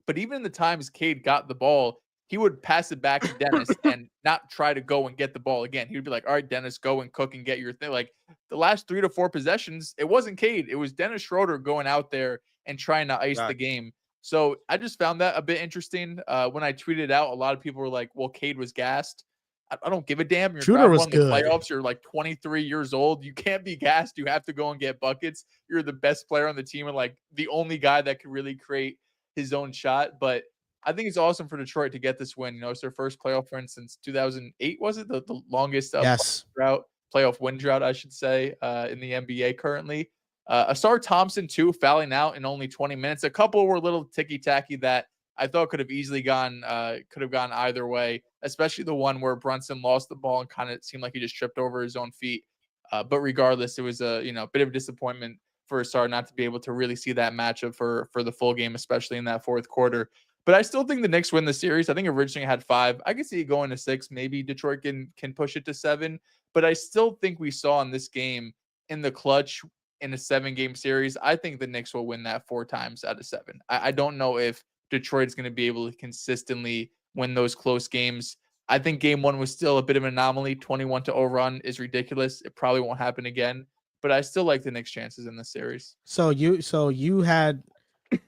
Speaker 2: But even in the times Cade got the ball, he would pass it back to Dennis and not try to go and get the ball again. He would be like, all right, Dennis, go and cook and get your thing. Like the last 3 to 4 possessions, it wasn't Cade. It was Dennis Schroeder going out there and trying to ice the game. So I just found that a bit interesting. When I tweeted out, a lot of people were like, well, Cade was gassed. I don't give a damn. You're
Speaker 1: Schroeder was
Speaker 2: in the playoffs. You're like 23 years old. You can't be gassed. You have to go and get buckets. You're the best player on the team and like the only guy that could really create his own shot. But I think it's awesome for Detroit to get this win. You know, it's their first playoff win since 2008, was it? The longest playoff win drought, I should say, in the NBA currently. Asar Thompson, too, fouling out in only 20 minutes. A couple were a little ticky-tacky that I thought could have easily gone either way, especially the one where Brunson lost the ball and kind of seemed like he just tripped over his own feet. But regardless, it was a bit of a disappointment for Asar not to be able to really see that matchup for the full game, especially in that fourth quarter. But I still think the Knicks win the series. I think originally I had 5. I could see it going to 6. Maybe Detroit can push it to 7. But I still think we saw in this game in the clutch in a 7-game series, I think the Knicks will win that 4 times out of 7. I don't know if Detroit's going to be able to consistently win those close games. I think game 1 was still a bit of an anomaly. 21-0 run is ridiculous. It probably won't happen again. But I still like the Knicks' chances in this series.
Speaker 1: So you had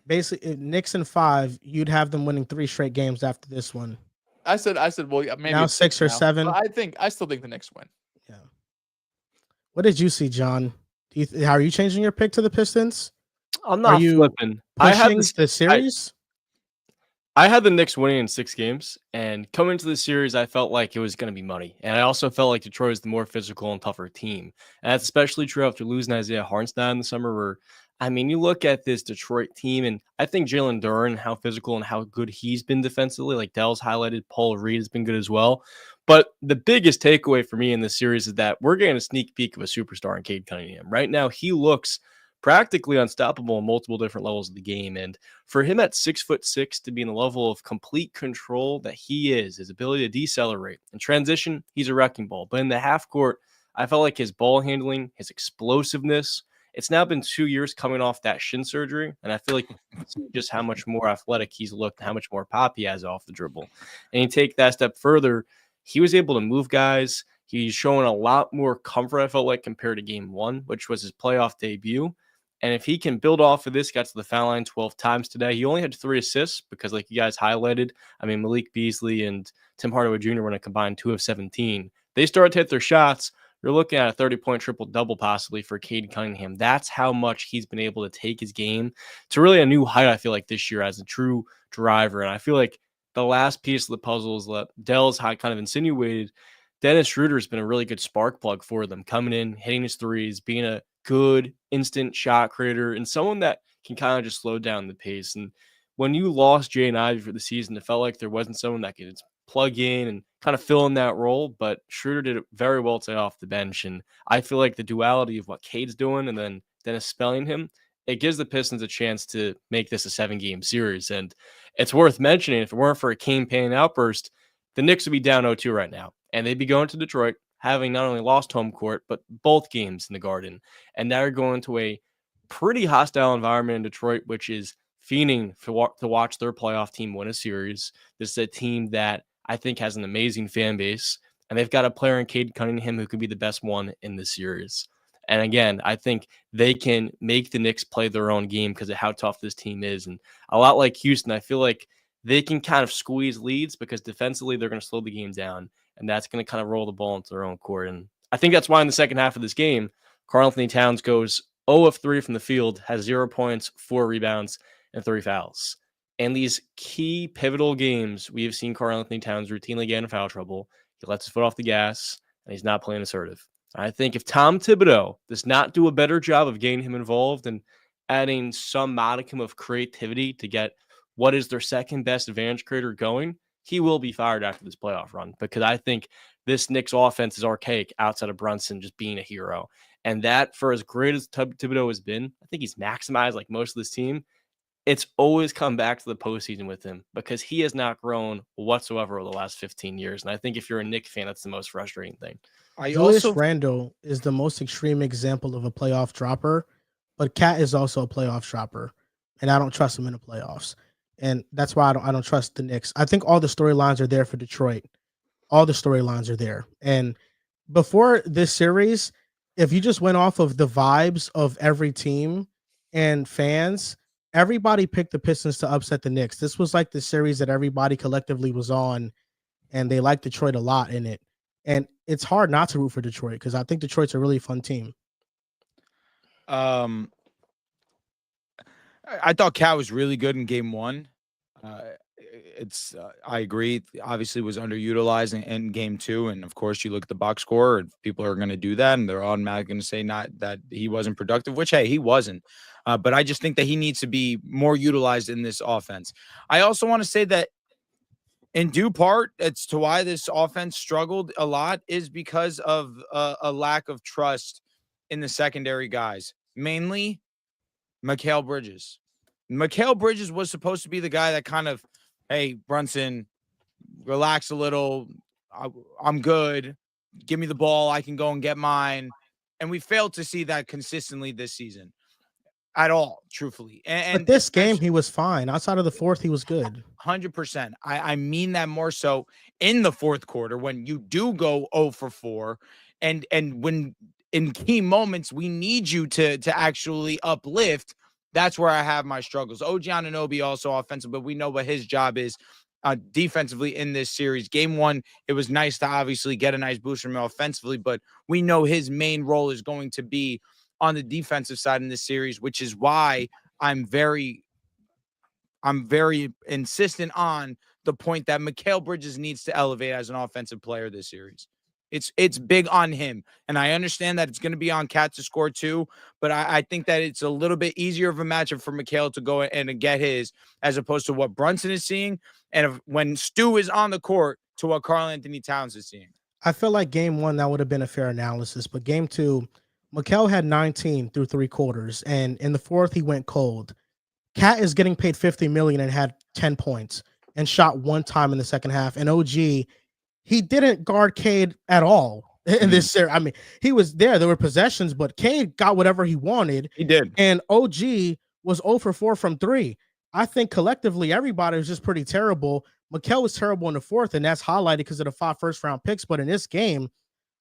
Speaker 1: basically Knicks in 5. You'd have them winning 3 straight games after this one.
Speaker 2: I said, well, maybe
Speaker 1: now 6 or 7.
Speaker 2: I still think the Knicks win.
Speaker 1: Yeah. What did you see, John? How are you changing your pick to the Pistons?
Speaker 4: I'm not flipping.
Speaker 1: I had the series.
Speaker 4: I had the Knicks winning in 6 games, and coming into the series, I felt like it was going to be money. And I also felt like Detroit was the more physical and tougher team. And that's especially true after losing Isaiah Hartenstein in the summer, where, I mean, you look at this Detroit team, and I think Jalen Duren, how physical and how good he's been defensively, like Dell's highlighted, Paul Reed has been good as well. But the biggest takeaway for me in this series is that we're getting a sneak peek of a superstar in Cade Cunningham. Right now, he looks practically unstoppable on multiple different levels of the game. And for him at 6'6" to be in the level of complete control that he is, his ability to decelerate and transition, he's a wrecking ball. But in the half court, I felt like his ball handling, his explosiveness, it's now been 2 years coming off that shin surgery. And I feel like just how much more athletic he's looked, how much more pop he has off the dribble. And you take that step further, he was able to move guys. He's showing a lot more comfort, I felt like, compared to game 1, which was his playoff debut. And if he can build off of this, got to the foul line 12 times today. He only had 3 assists because, like you guys highlighted, I mean, Malik Beasley and Tim Hardaway Jr. were in a combined 2 of 17. They started to hit their shots. You're looking at a 30-point triple-double possibly for Cade Cunningham. That's how much he's been able to take his game to really a new height, I feel like, this year as a true driver. And I feel like the last piece of the puzzle is that Dell's kind of insinuated. Dennis Schroeder has been a really good spark plug for them, coming in, hitting his threes, being a good instant shot creator, and someone that can kind of just slow down the pace. And when you lost Jay and Ivy for the season, it felt like there wasn't someone that could plug in and kind of fill in that role, but Schroeder did it very well today off the bench. And I feel like the duality of what Cade's doing and then Dennis spelling him, it gives the Pistons a chance to make this a 7-game series. And it's worth mentioning, if it weren't for a campaign outburst, the Knicks would be down 0-2 right now. And they'd be going to Detroit, having not only lost home court, but both games in the Garden. And now you're going to a pretty hostile environment in Detroit, which is fiending to watch their playoff team win a series. This is a team that I think has an amazing fan base, and they've got a player in Cade Cunningham who could be the best one in the series. And again, I think they can make the Knicks play their own game because of how tough this team is. And a lot like Houston, I feel like they can kind of squeeze leads because defensively they're going to slow the game down, and that's going to kind of roll the ball into their own court. And I think that's why in the second half of this game, Karl-Anthony Towns goes 0 of 3 from the field, has 0 points, 4 rebounds, and 3 fouls. And these key pivotal games, we have seen Karl-Anthony Towns routinely get in foul trouble. He lets his foot off the gas, and he's not playing assertive. I think if Tom Thibodeau does not do a better job of getting him involved and adding some modicum of creativity to get what is their second best advantage creator going, he will be fired after this playoff run, because I think this Knicks offense is archaic outside of Brunson just being a hero. And that, for as great as Thibodeau has been, I think he's maximized like most of this team. It's always come back to the postseason with him because he has not grown whatsoever over the last 15 years. And I think if you're a Knicks fan, that's the most frustrating thing.
Speaker 1: Julius Randle is the most extreme example of a playoff dropper, but Cat is also a playoff dropper, and I don't trust him in the playoffs. And that's why I don't trust the Knicks. I think all the storylines are there for Detroit. All the storylines are there. And before this series, if you just went off of the vibes of every team and fans, everybody picked the Pistons to upset the Knicks. This was like the series that everybody collectively was on, and they liked Detroit a lot in it. And it's hard not to root for Detroit because I think Detroit's a really fun team.
Speaker 3: I thought Cat was really good in game 1. I agree. Obviously, was underutilized in game 2, and of course, you look at the box score, and people are going to do that, and they're automatically going to say not that he wasn't productive. Which, hey, he wasn't. But I just think that he needs to be more utilized in this offense. I also want to say that, in due part, it's to why this offense struggled a lot is because of a lack of trust in the secondary guys, mainly Mikal Bridges. Mikal Bridges was supposed to be the guy that kind of, hey, Brunson, relax a little. I'm good. Give me the ball. I can go and get mine. And we failed to see that consistently this season at all, truthfully. And
Speaker 1: but this game, he was fine. Outside of the fourth, he was good.
Speaker 3: 100%. I mean that more so in the fourth quarter when you do go 0 for 4 and when in key moments we need you to actually uplift. That's where I have my struggles. OG Anunoby also offensive, but we know what his job is defensively in this series. Game 1, it was nice to obviously get a nice boost from him offensively, but we know his main role is going to be on the defensive side in this series, which is why I'm very insistent on the point that Mikal Bridges needs to elevate as an offensive player this series. It's big on him. And I understand that it's going to be on Cat to score too, but I think that it's a little bit easier of a matchup for Mikal to go and get his, as opposed to what Brunson is seeing. And when Stu is on the court to what Karl-Anthony Towns is seeing.
Speaker 1: I feel like game 1, that would have been a fair analysis, but game 2, Mikal had 19 through 3 quarters. And in the fourth, he went cold. Cat is getting paid $50 million and had 10 points and shot 1 time in the second half. And OG, he didn't guard Cade at all in this series. I mean, he was there. There were possessions, but Cade got whatever he wanted.
Speaker 3: He did.
Speaker 1: And OG was 0 for 4 from 3. I think collectively, everybody was just pretty terrible. Mikal was terrible in the fourth, and that's highlighted because of the 5 first-round picks. But in this game,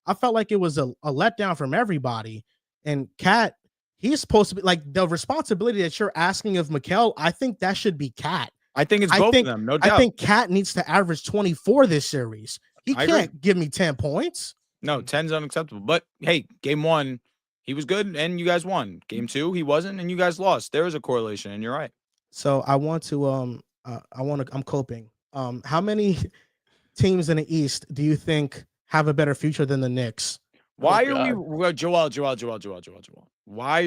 Speaker 1: I felt like it was a letdown from everybody. And Cat, he's supposed to be like the responsibility that you're asking of Mikal. I think that should be Cat.
Speaker 3: I think it's both of them, no doubt.
Speaker 1: I think Cat needs to average 24 this series. He can't give me 10 points.
Speaker 3: No, 10's unacceptable. But hey, game 1, he was good and you guys won. Game 2, he wasn't and you guys lost. There is a correlation, and you're right.
Speaker 1: So I'm coping. How many teams in the East do you think have a better future than the Knicks?
Speaker 3: Why are we Joel? Why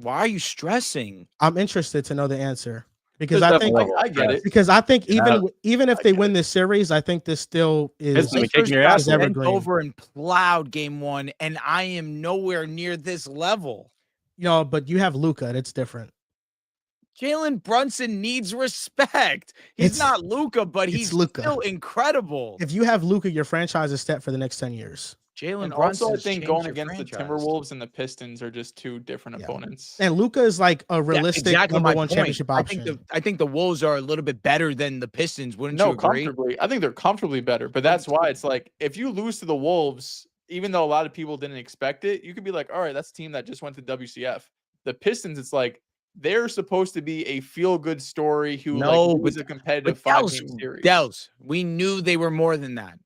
Speaker 3: are you stressing?
Speaker 1: I'm interested to know the answer. Because I think
Speaker 2: I get it.
Speaker 1: Because I think even if they win this series, I think this still is
Speaker 3: over and plowed game 1, and I am nowhere near this level.
Speaker 1: But you have Luka, and it's different.
Speaker 3: Jalen Brunson needs respect. He's not Luka, but he's still incredible.
Speaker 1: If you have Luka, your franchise is set for the next 10 years.
Speaker 3: Jalen
Speaker 2: And
Speaker 3: Brunson.
Speaker 2: also, I think going against the Timberwolves and the Pistons are just two different opponents.
Speaker 1: And Luka is like a realistic
Speaker 3: exactly
Speaker 1: number
Speaker 3: my
Speaker 1: one
Speaker 3: point.
Speaker 1: championship option.
Speaker 3: I think the Wolves are a little bit better than the Pistons. Wouldn't you
Speaker 2: No,
Speaker 3: agree?
Speaker 2: comfortably. I think they're comfortably better, but that's why it's like if you lose to the Wolves, even though a lot of people didn't expect it, you could be like, all right, that's a team that just went to WCF. The Pistons, it's like they're supposed to be a feel-good story who lose a competitive 5-game series.
Speaker 3: Dels, we knew they were more than that.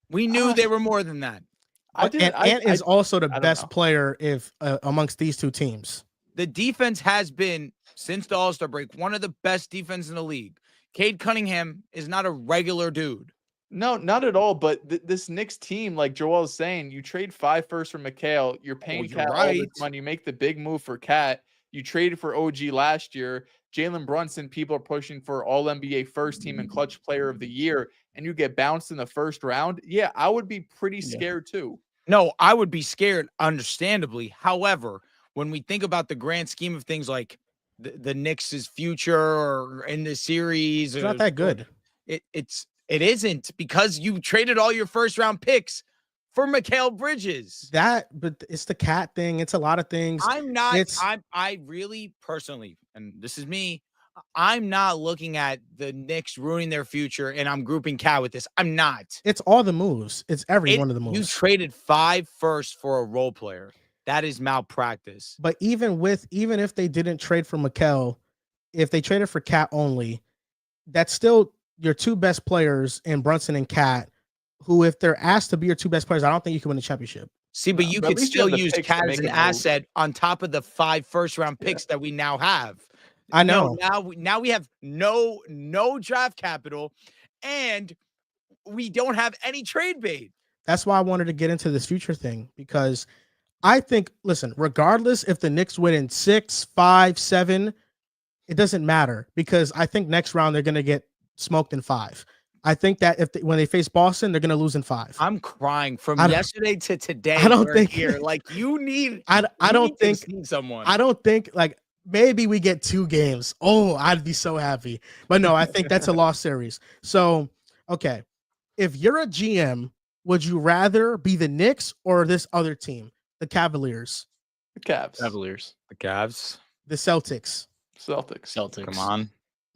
Speaker 3: We knew they were more than that.
Speaker 1: Ant is also the best player amongst these two teams.
Speaker 3: The defense has been, since the All-Star break, one of the best defense in the league. Cade Cunningham is not a regular dude.
Speaker 2: No, not at all. But this Knicks team, like Joel is saying, you trade 5 firsts for Mikal. You're paying Cat all this money. You make the big move for Cat. You traded for OG last year. Jalen Brunson, people are pushing for All-NBA first team and clutch player of the year, and you get bounced in the first round. Yeah, I would be pretty scared too.
Speaker 3: No, I would be scared, understandably. However, when we think about the grand scheme of things like the Knicks' future or in the series,
Speaker 1: it's not that good.
Speaker 3: It isn't, because you traded all your first round picks for Mikal Bridges.
Speaker 1: But it's the Cat thing. It's a lot of things.
Speaker 3: I really personally, and this is me, I'm not looking at the Knicks ruining their future and I'm grouping Cat with this. I'm not.
Speaker 1: It's all the moves. It's every one of the moves.
Speaker 3: You traded 5 firsts for a role player. That is malpractice.
Speaker 1: But even if they didn't trade for Mikal, if they traded for Cat only, that's still your two best players in Brunson and Cat, who, if they're asked to be your two best players, I don't think you can win a championship.
Speaker 3: See, but you could still use Cat as an asset on top of the 5 first-round picks that we now have.
Speaker 1: I know.
Speaker 3: Now we have no draft capital, and we don't have any trade bait.
Speaker 1: That's why I wanted to get into this future thing, because I think, listen, regardless if the Knicks win in 6, 5, 7, it doesn't matter, because I think next round they're going to get smoked in 5. I think that when they face Boston, they're going to lose in 5.
Speaker 3: I'm crying from yesterday to today.
Speaker 1: I don't think
Speaker 3: here, like you need.
Speaker 1: I don't think
Speaker 3: someone.
Speaker 1: I don't think like maybe we get 2 games. Oh, I'd be so happy. But no, I think that's a lost series. So, okay, if you're a GM, would you rather be the Knicks or this other team, the Cavaliers?
Speaker 2: The Cavs.
Speaker 4: Cavaliers.
Speaker 3: The Cavs.
Speaker 1: The Celtics.
Speaker 2: Celtics.
Speaker 3: Come on.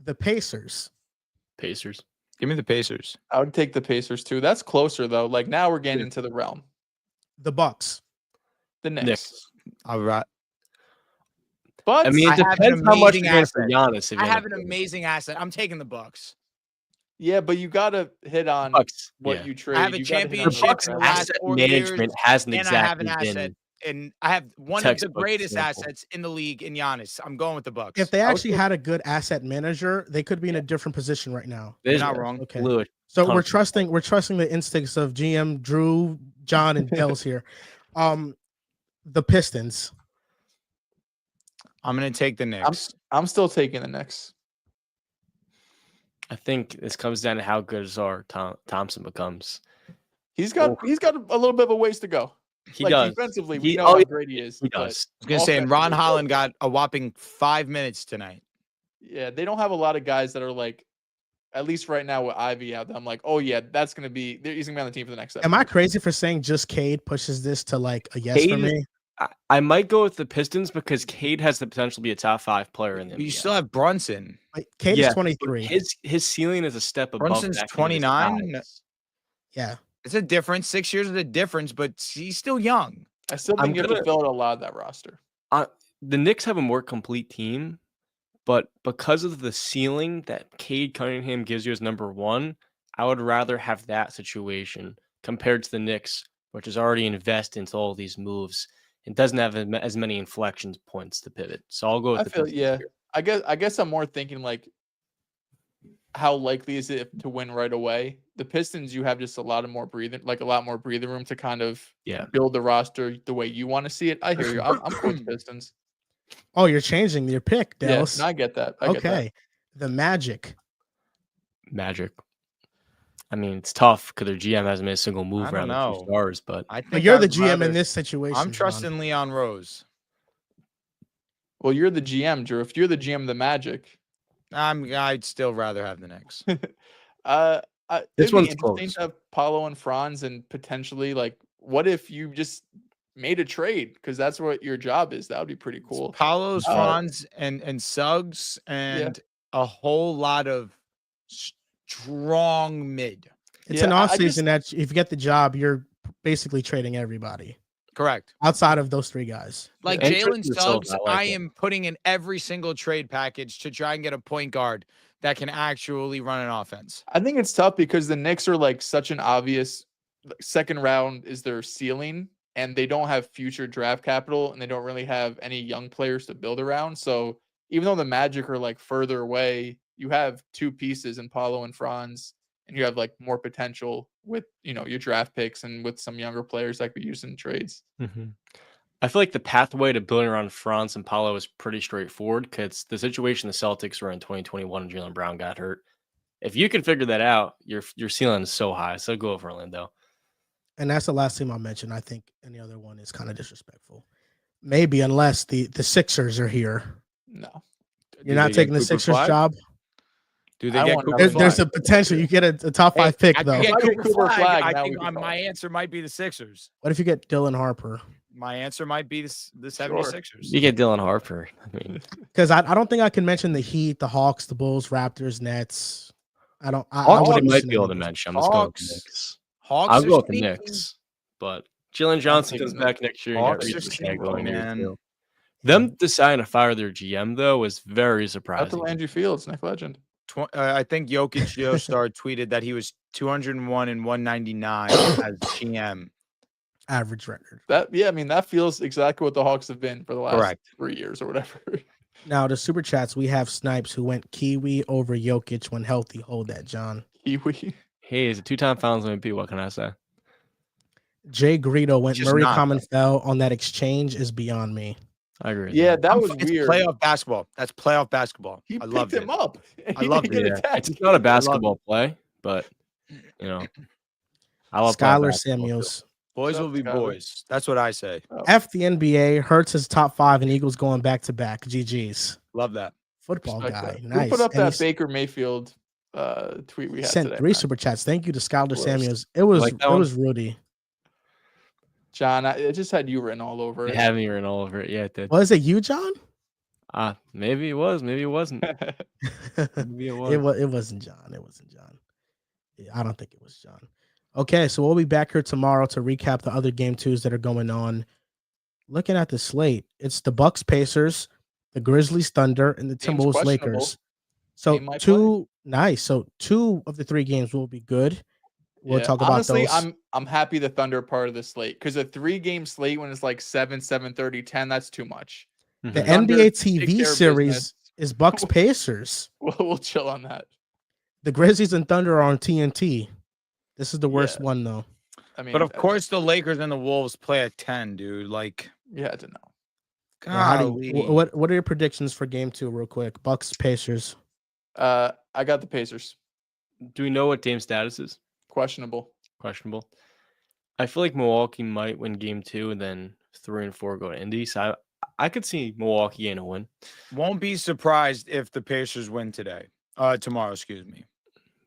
Speaker 1: The Pacers.
Speaker 4: Pacers.
Speaker 3: Give me the Pacers.
Speaker 2: I would take the Pacers too. That's closer though. Like now we're getting into the realm.
Speaker 1: The Bucks.
Speaker 2: The Knicks.
Speaker 3: All right.
Speaker 2: But
Speaker 4: I mean, it depends how much you're getting for Giannis.
Speaker 3: I have an amazing asset. I'm taking the Bucks.
Speaker 2: Yeah, but you gotta hit on what you trade.
Speaker 3: I have a championship.
Speaker 4: The Bucks asset management hasn't exactly been.
Speaker 3: And I have one of the greatest assets in the league in Giannis. I'm going with the Bucks.
Speaker 1: If they actually had a good asset manager, they could be in a different position right now.
Speaker 3: You're not wrong.
Speaker 1: Okay. So we're trusting the instincts of GM Drew, John, and Dels here. The Pistons.
Speaker 3: I'm gonna take the Knicks.
Speaker 2: I'm still taking the Knicks.
Speaker 4: I think this comes down to how good Azar Thompson becomes.
Speaker 2: He's got a little bit of a ways to go.
Speaker 4: He does.
Speaker 2: Defensively, we know how great he is.
Speaker 4: He does.
Speaker 3: I was gonna say, and Ron Holland got a whopping 5 minutes tonight.
Speaker 2: Yeah, they don't have a lot of guys that are like, at least right now with Ivy out there, I'm like, oh yeah, he's gonna be on the team for the next 7
Speaker 1: Am I crazy for saying just Cade pushes this to like a yes for me?
Speaker 4: I might go with the Pistons because Cade has the potential to be a top 5 player in the NBA.
Speaker 3: You still have Brunson.
Speaker 1: Cade is 23.
Speaker 4: His ceiling is a step above.
Speaker 3: Brunson's 29.
Speaker 1: Yeah.
Speaker 3: It's a difference. 6 years is a difference, but he's still young.
Speaker 2: I still think you have to fill out a lot of that roster.
Speaker 4: The Knicks have a more complete team, but because of the ceiling that Cade Cunningham gives you as number 1, I would rather have that situation compared to the Knicks, which is already invested into all these moves and doesn't have as many inflection points to pivot. So I'll go with the Pistons here.
Speaker 2: I guess I'm more thinking like, how likely is it to win right away? The Pistons, you have just a lot more breathing room to kind of build the roster the way you want to see it. I hear you. I'm going Pistons.
Speaker 1: Oh, you're changing your pick, Dels.
Speaker 2: Yes, I get that.
Speaker 1: Okay. The Magic.
Speaker 4: I mean, it's tough because their GM hasn't made a single move around the 2 stars, but
Speaker 1: you're the GM in this situation.
Speaker 3: I'm trusting Leon Rose.
Speaker 2: Well, you're the GM, Drew. If you're the GM of the Magic,
Speaker 3: I'd still rather have the Knicks.
Speaker 2: This one's interesting to have Paulo and Franz and potentially like what if you just made a trade? Because that's what your job is. That would be pretty cool.
Speaker 3: Palos, Franz, and Suggs, and a whole lot of strong mid.
Speaker 1: It's an off season that if you get the job, you're basically trading everybody.
Speaker 3: Correct.
Speaker 1: Outside of those three guys.
Speaker 3: Like Jalen Suggs, I am putting in every single trade package to try and get a point guard that can actually run an offense.
Speaker 2: I think it's tough because the Knicks are like such an obvious second round is their ceiling, and they don't have future draft capital, and they don't really have any young players to build around. So even though the Magic are like further away, you have two pieces in Paolo and Franz, and you have like more potential with, you know, your draft picks and with some younger players that could be used in trades.
Speaker 4: Mm-hmm. I feel like the pathway to building around Franz and Paolo is pretty straightforward because the situation the Celtics were in 2021 and Jaylen Brown got hurt. If you can figure that out, your ceiling is so high. So go for Orlando.
Speaker 1: And that's the last team I'll mention. I think any other one is kind of disrespectful. Maybe unless the Sixers are here.
Speaker 2: No.
Speaker 1: You're not taking the Sixers job?
Speaker 3: Do they get
Speaker 1: there's a potential you get a top 5 pick, though.
Speaker 3: I think my answer might be the Sixers.
Speaker 1: What if you get Dylan Harper?
Speaker 3: My answer might be the 76ers.
Speaker 4: You get Dylan Harper. I mean,
Speaker 1: because I don't think I can mention the Heat, the Hawks, the Bulls, Raptors, Nets. I
Speaker 4: might be able to mention. I'm just going with the Knicks. I'll go with the Knicks, but Jalen Johnson comes back next year.
Speaker 3: Hawks are going, man.
Speaker 4: Them deciding to fire their GM though was very surprising.
Speaker 2: Out to Landry Fields, Nick Legend.
Speaker 3: I think Jokic Geostar tweeted that he was 201 and 199 as GM.
Speaker 1: Average record.
Speaker 2: I mean, that feels exactly what the Hawks have been for the last 3 years or whatever.
Speaker 1: Now, the super chats, we have Snipes who went Kiwi over Jokic when healthy. Hold that, John.
Speaker 2: Kiwi.
Speaker 4: Hey, he's a 2-time Finals MVP. What can I say?
Speaker 1: Jay Greedo went Murray Common fell on that exchange is beyond me.
Speaker 4: I agree.
Speaker 2: Yeah, that was weird.
Speaker 3: Playoff basketball. That's playoff basketball.
Speaker 2: He picked him up.
Speaker 3: I love it.
Speaker 4: It's not a basketball play, but you know, I love
Speaker 1: Skylar Samuels.
Speaker 3: Boys will be boys. That's what I say.
Speaker 1: F the NBA. Hurts his top 5 and Eagles going back to back. GG's.
Speaker 3: Love that.
Speaker 1: Football guy.
Speaker 2: That.
Speaker 1: Nice.
Speaker 2: Who put up that Baker Mayfield tweet we had
Speaker 1: sent
Speaker 2: today?
Speaker 1: 3 super chats. Thank you to Skylar Samuels. It was Rudy.
Speaker 2: John, it just had you written all over it.
Speaker 4: It had me written all over it. Yeah, it did.
Speaker 1: Was it you, John?
Speaker 4: Maybe it was. Maybe it wasn't. Maybe it was.
Speaker 1: It wasn't John. It wasn't John. Yeah, I don't think it was John. Okay, so we'll be back here tomorrow to recap the other game 2s that are going on. Looking at the slate, it's the Bucks Pacers, the Grizzlies Thunder, and the Timberwolves Lakers. So 2 of the 3 games will be good. We'll talk about those.
Speaker 2: I'm happy the Thunder are part of the slate because a 3-game slate when it's like 7, 7:30, 10, that's too much.
Speaker 1: The NBA TV series is Bucks Pacers.
Speaker 2: We'll chill on that.
Speaker 1: The Grizzlies and Thunder are on TNT. This is the worst one though.
Speaker 3: I mean, but of course the Lakers and the Wolves play at 10, dude. Like,
Speaker 2: you had to know.
Speaker 1: What are your predictions for game 2 real quick? Bucks Pacers.
Speaker 2: I got the Pacers.
Speaker 4: Do we know what Dame's status is?
Speaker 2: Questionable.
Speaker 4: I feel like Milwaukee might win game 2 and then 3 and 4 go to Indy. So I could see Milwaukee getting a win.
Speaker 3: Won't be surprised if the Pacers win tomorrow, excuse me.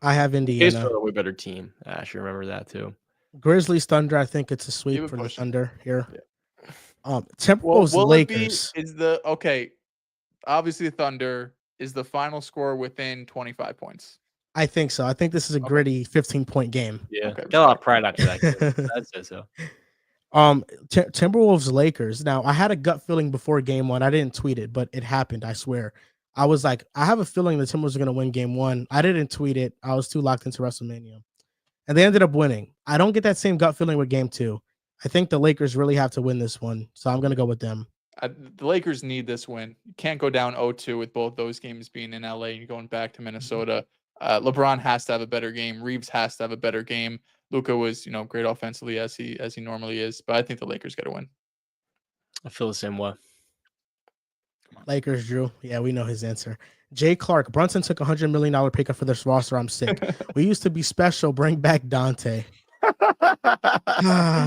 Speaker 1: I have Indiana.
Speaker 4: Pacers are a way better team. I should remember that too.
Speaker 1: Grizzlies Thunder, I think it's a sweep for the Thunder here. Yeah. Timberwolves Lakers
Speaker 2: obviously the Thunder is the final score within 25 points.
Speaker 1: I think so. I think this is a gritty 15-point game.
Speaker 4: Yeah, got a lot of pride after that. I'd say so.
Speaker 1: Timberwolves Lakers. Now, I had a gut feeling before game 1. I didn't tweet it, but it happened. I swear. I was like, I have a feeling the Timberwolves are going to win game 1. I didn't tweet it. I was too locked into WrestleMania, and they ended up winning. I don't get that same gut feeling with game 2. I think the Lakers really have to win this one, so I'm going to go with them.
Speaker 2: The Lakers need this win. You can't go down 0-2 with both those games being in LA and going back to Minnesota. LeBron has to have a better game. Reeves has to have a better game. Luka was, great offensively as he normally is, but I think the Lakers got to win.
Speaker 4: I feel the same way.
Speaker 1: Lakers, Drew. Yeah, we know his answer. Jay Clark. Brunson took $100 million pay cut for this roster. I'm sick. We used to be special. Bring back Dante.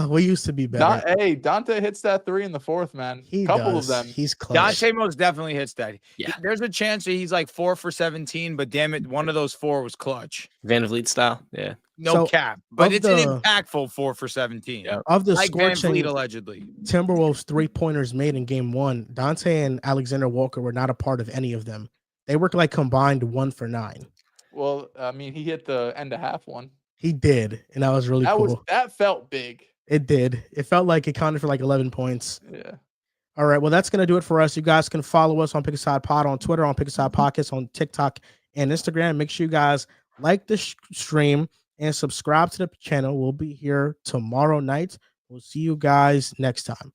Speaker 1: We used to be better.
Speaker 2: Dante hits that 3 in the 4th, man.
Speaker 1: He
Speaker 2: Couple
Speaker 1: does.
Speaker 2: of them.
Speaker 1: He's close.
Speaker 3: Dante most definitely hits that.
Speaker 4: Yeah.
Speaker 3: There's a chance that he's like 4 for 17, but damn it, one of those 4 was clutch.
Speaker 4: Van Vliet style. Yeah.
Speaker 3: No
Speaker 1: So,
Speaker 3: cap, but
Speaker 1: of
Speaker 3: it's an
Speaker 1: the-
Speaker 3: impactful 4 for 17.
Speaker 4: Yeah.
Speaker 1: Of the
Speaker 3: Like Van
Speaker 1: scorching
Speaker 3: Vliet allegedly.
Speaker 1: Timberwolves 3-pointers made in game 1, Dante and Alexander Walker were not a part of any of them. They were like combined 1 for 9.
Speaker 2: Well, I mean, he hit the end of half one.
Speaker 1: He did, and that was really cool.
Speaker 2: That felt big.
Speaker 1: It did. It felt like it counted for like 11 points.
Speaker 2: Yeah.
Speaker 1: All right. Well, that's going to do it for us. You guys can follow us on Pick a Side Pod on Twitter, on Pick a Side Podcast, on TikTok and Instagram. Make sure you guys like the stream and subscribe to the channel. We'll be here tomorrow night. We'll see you guys next time.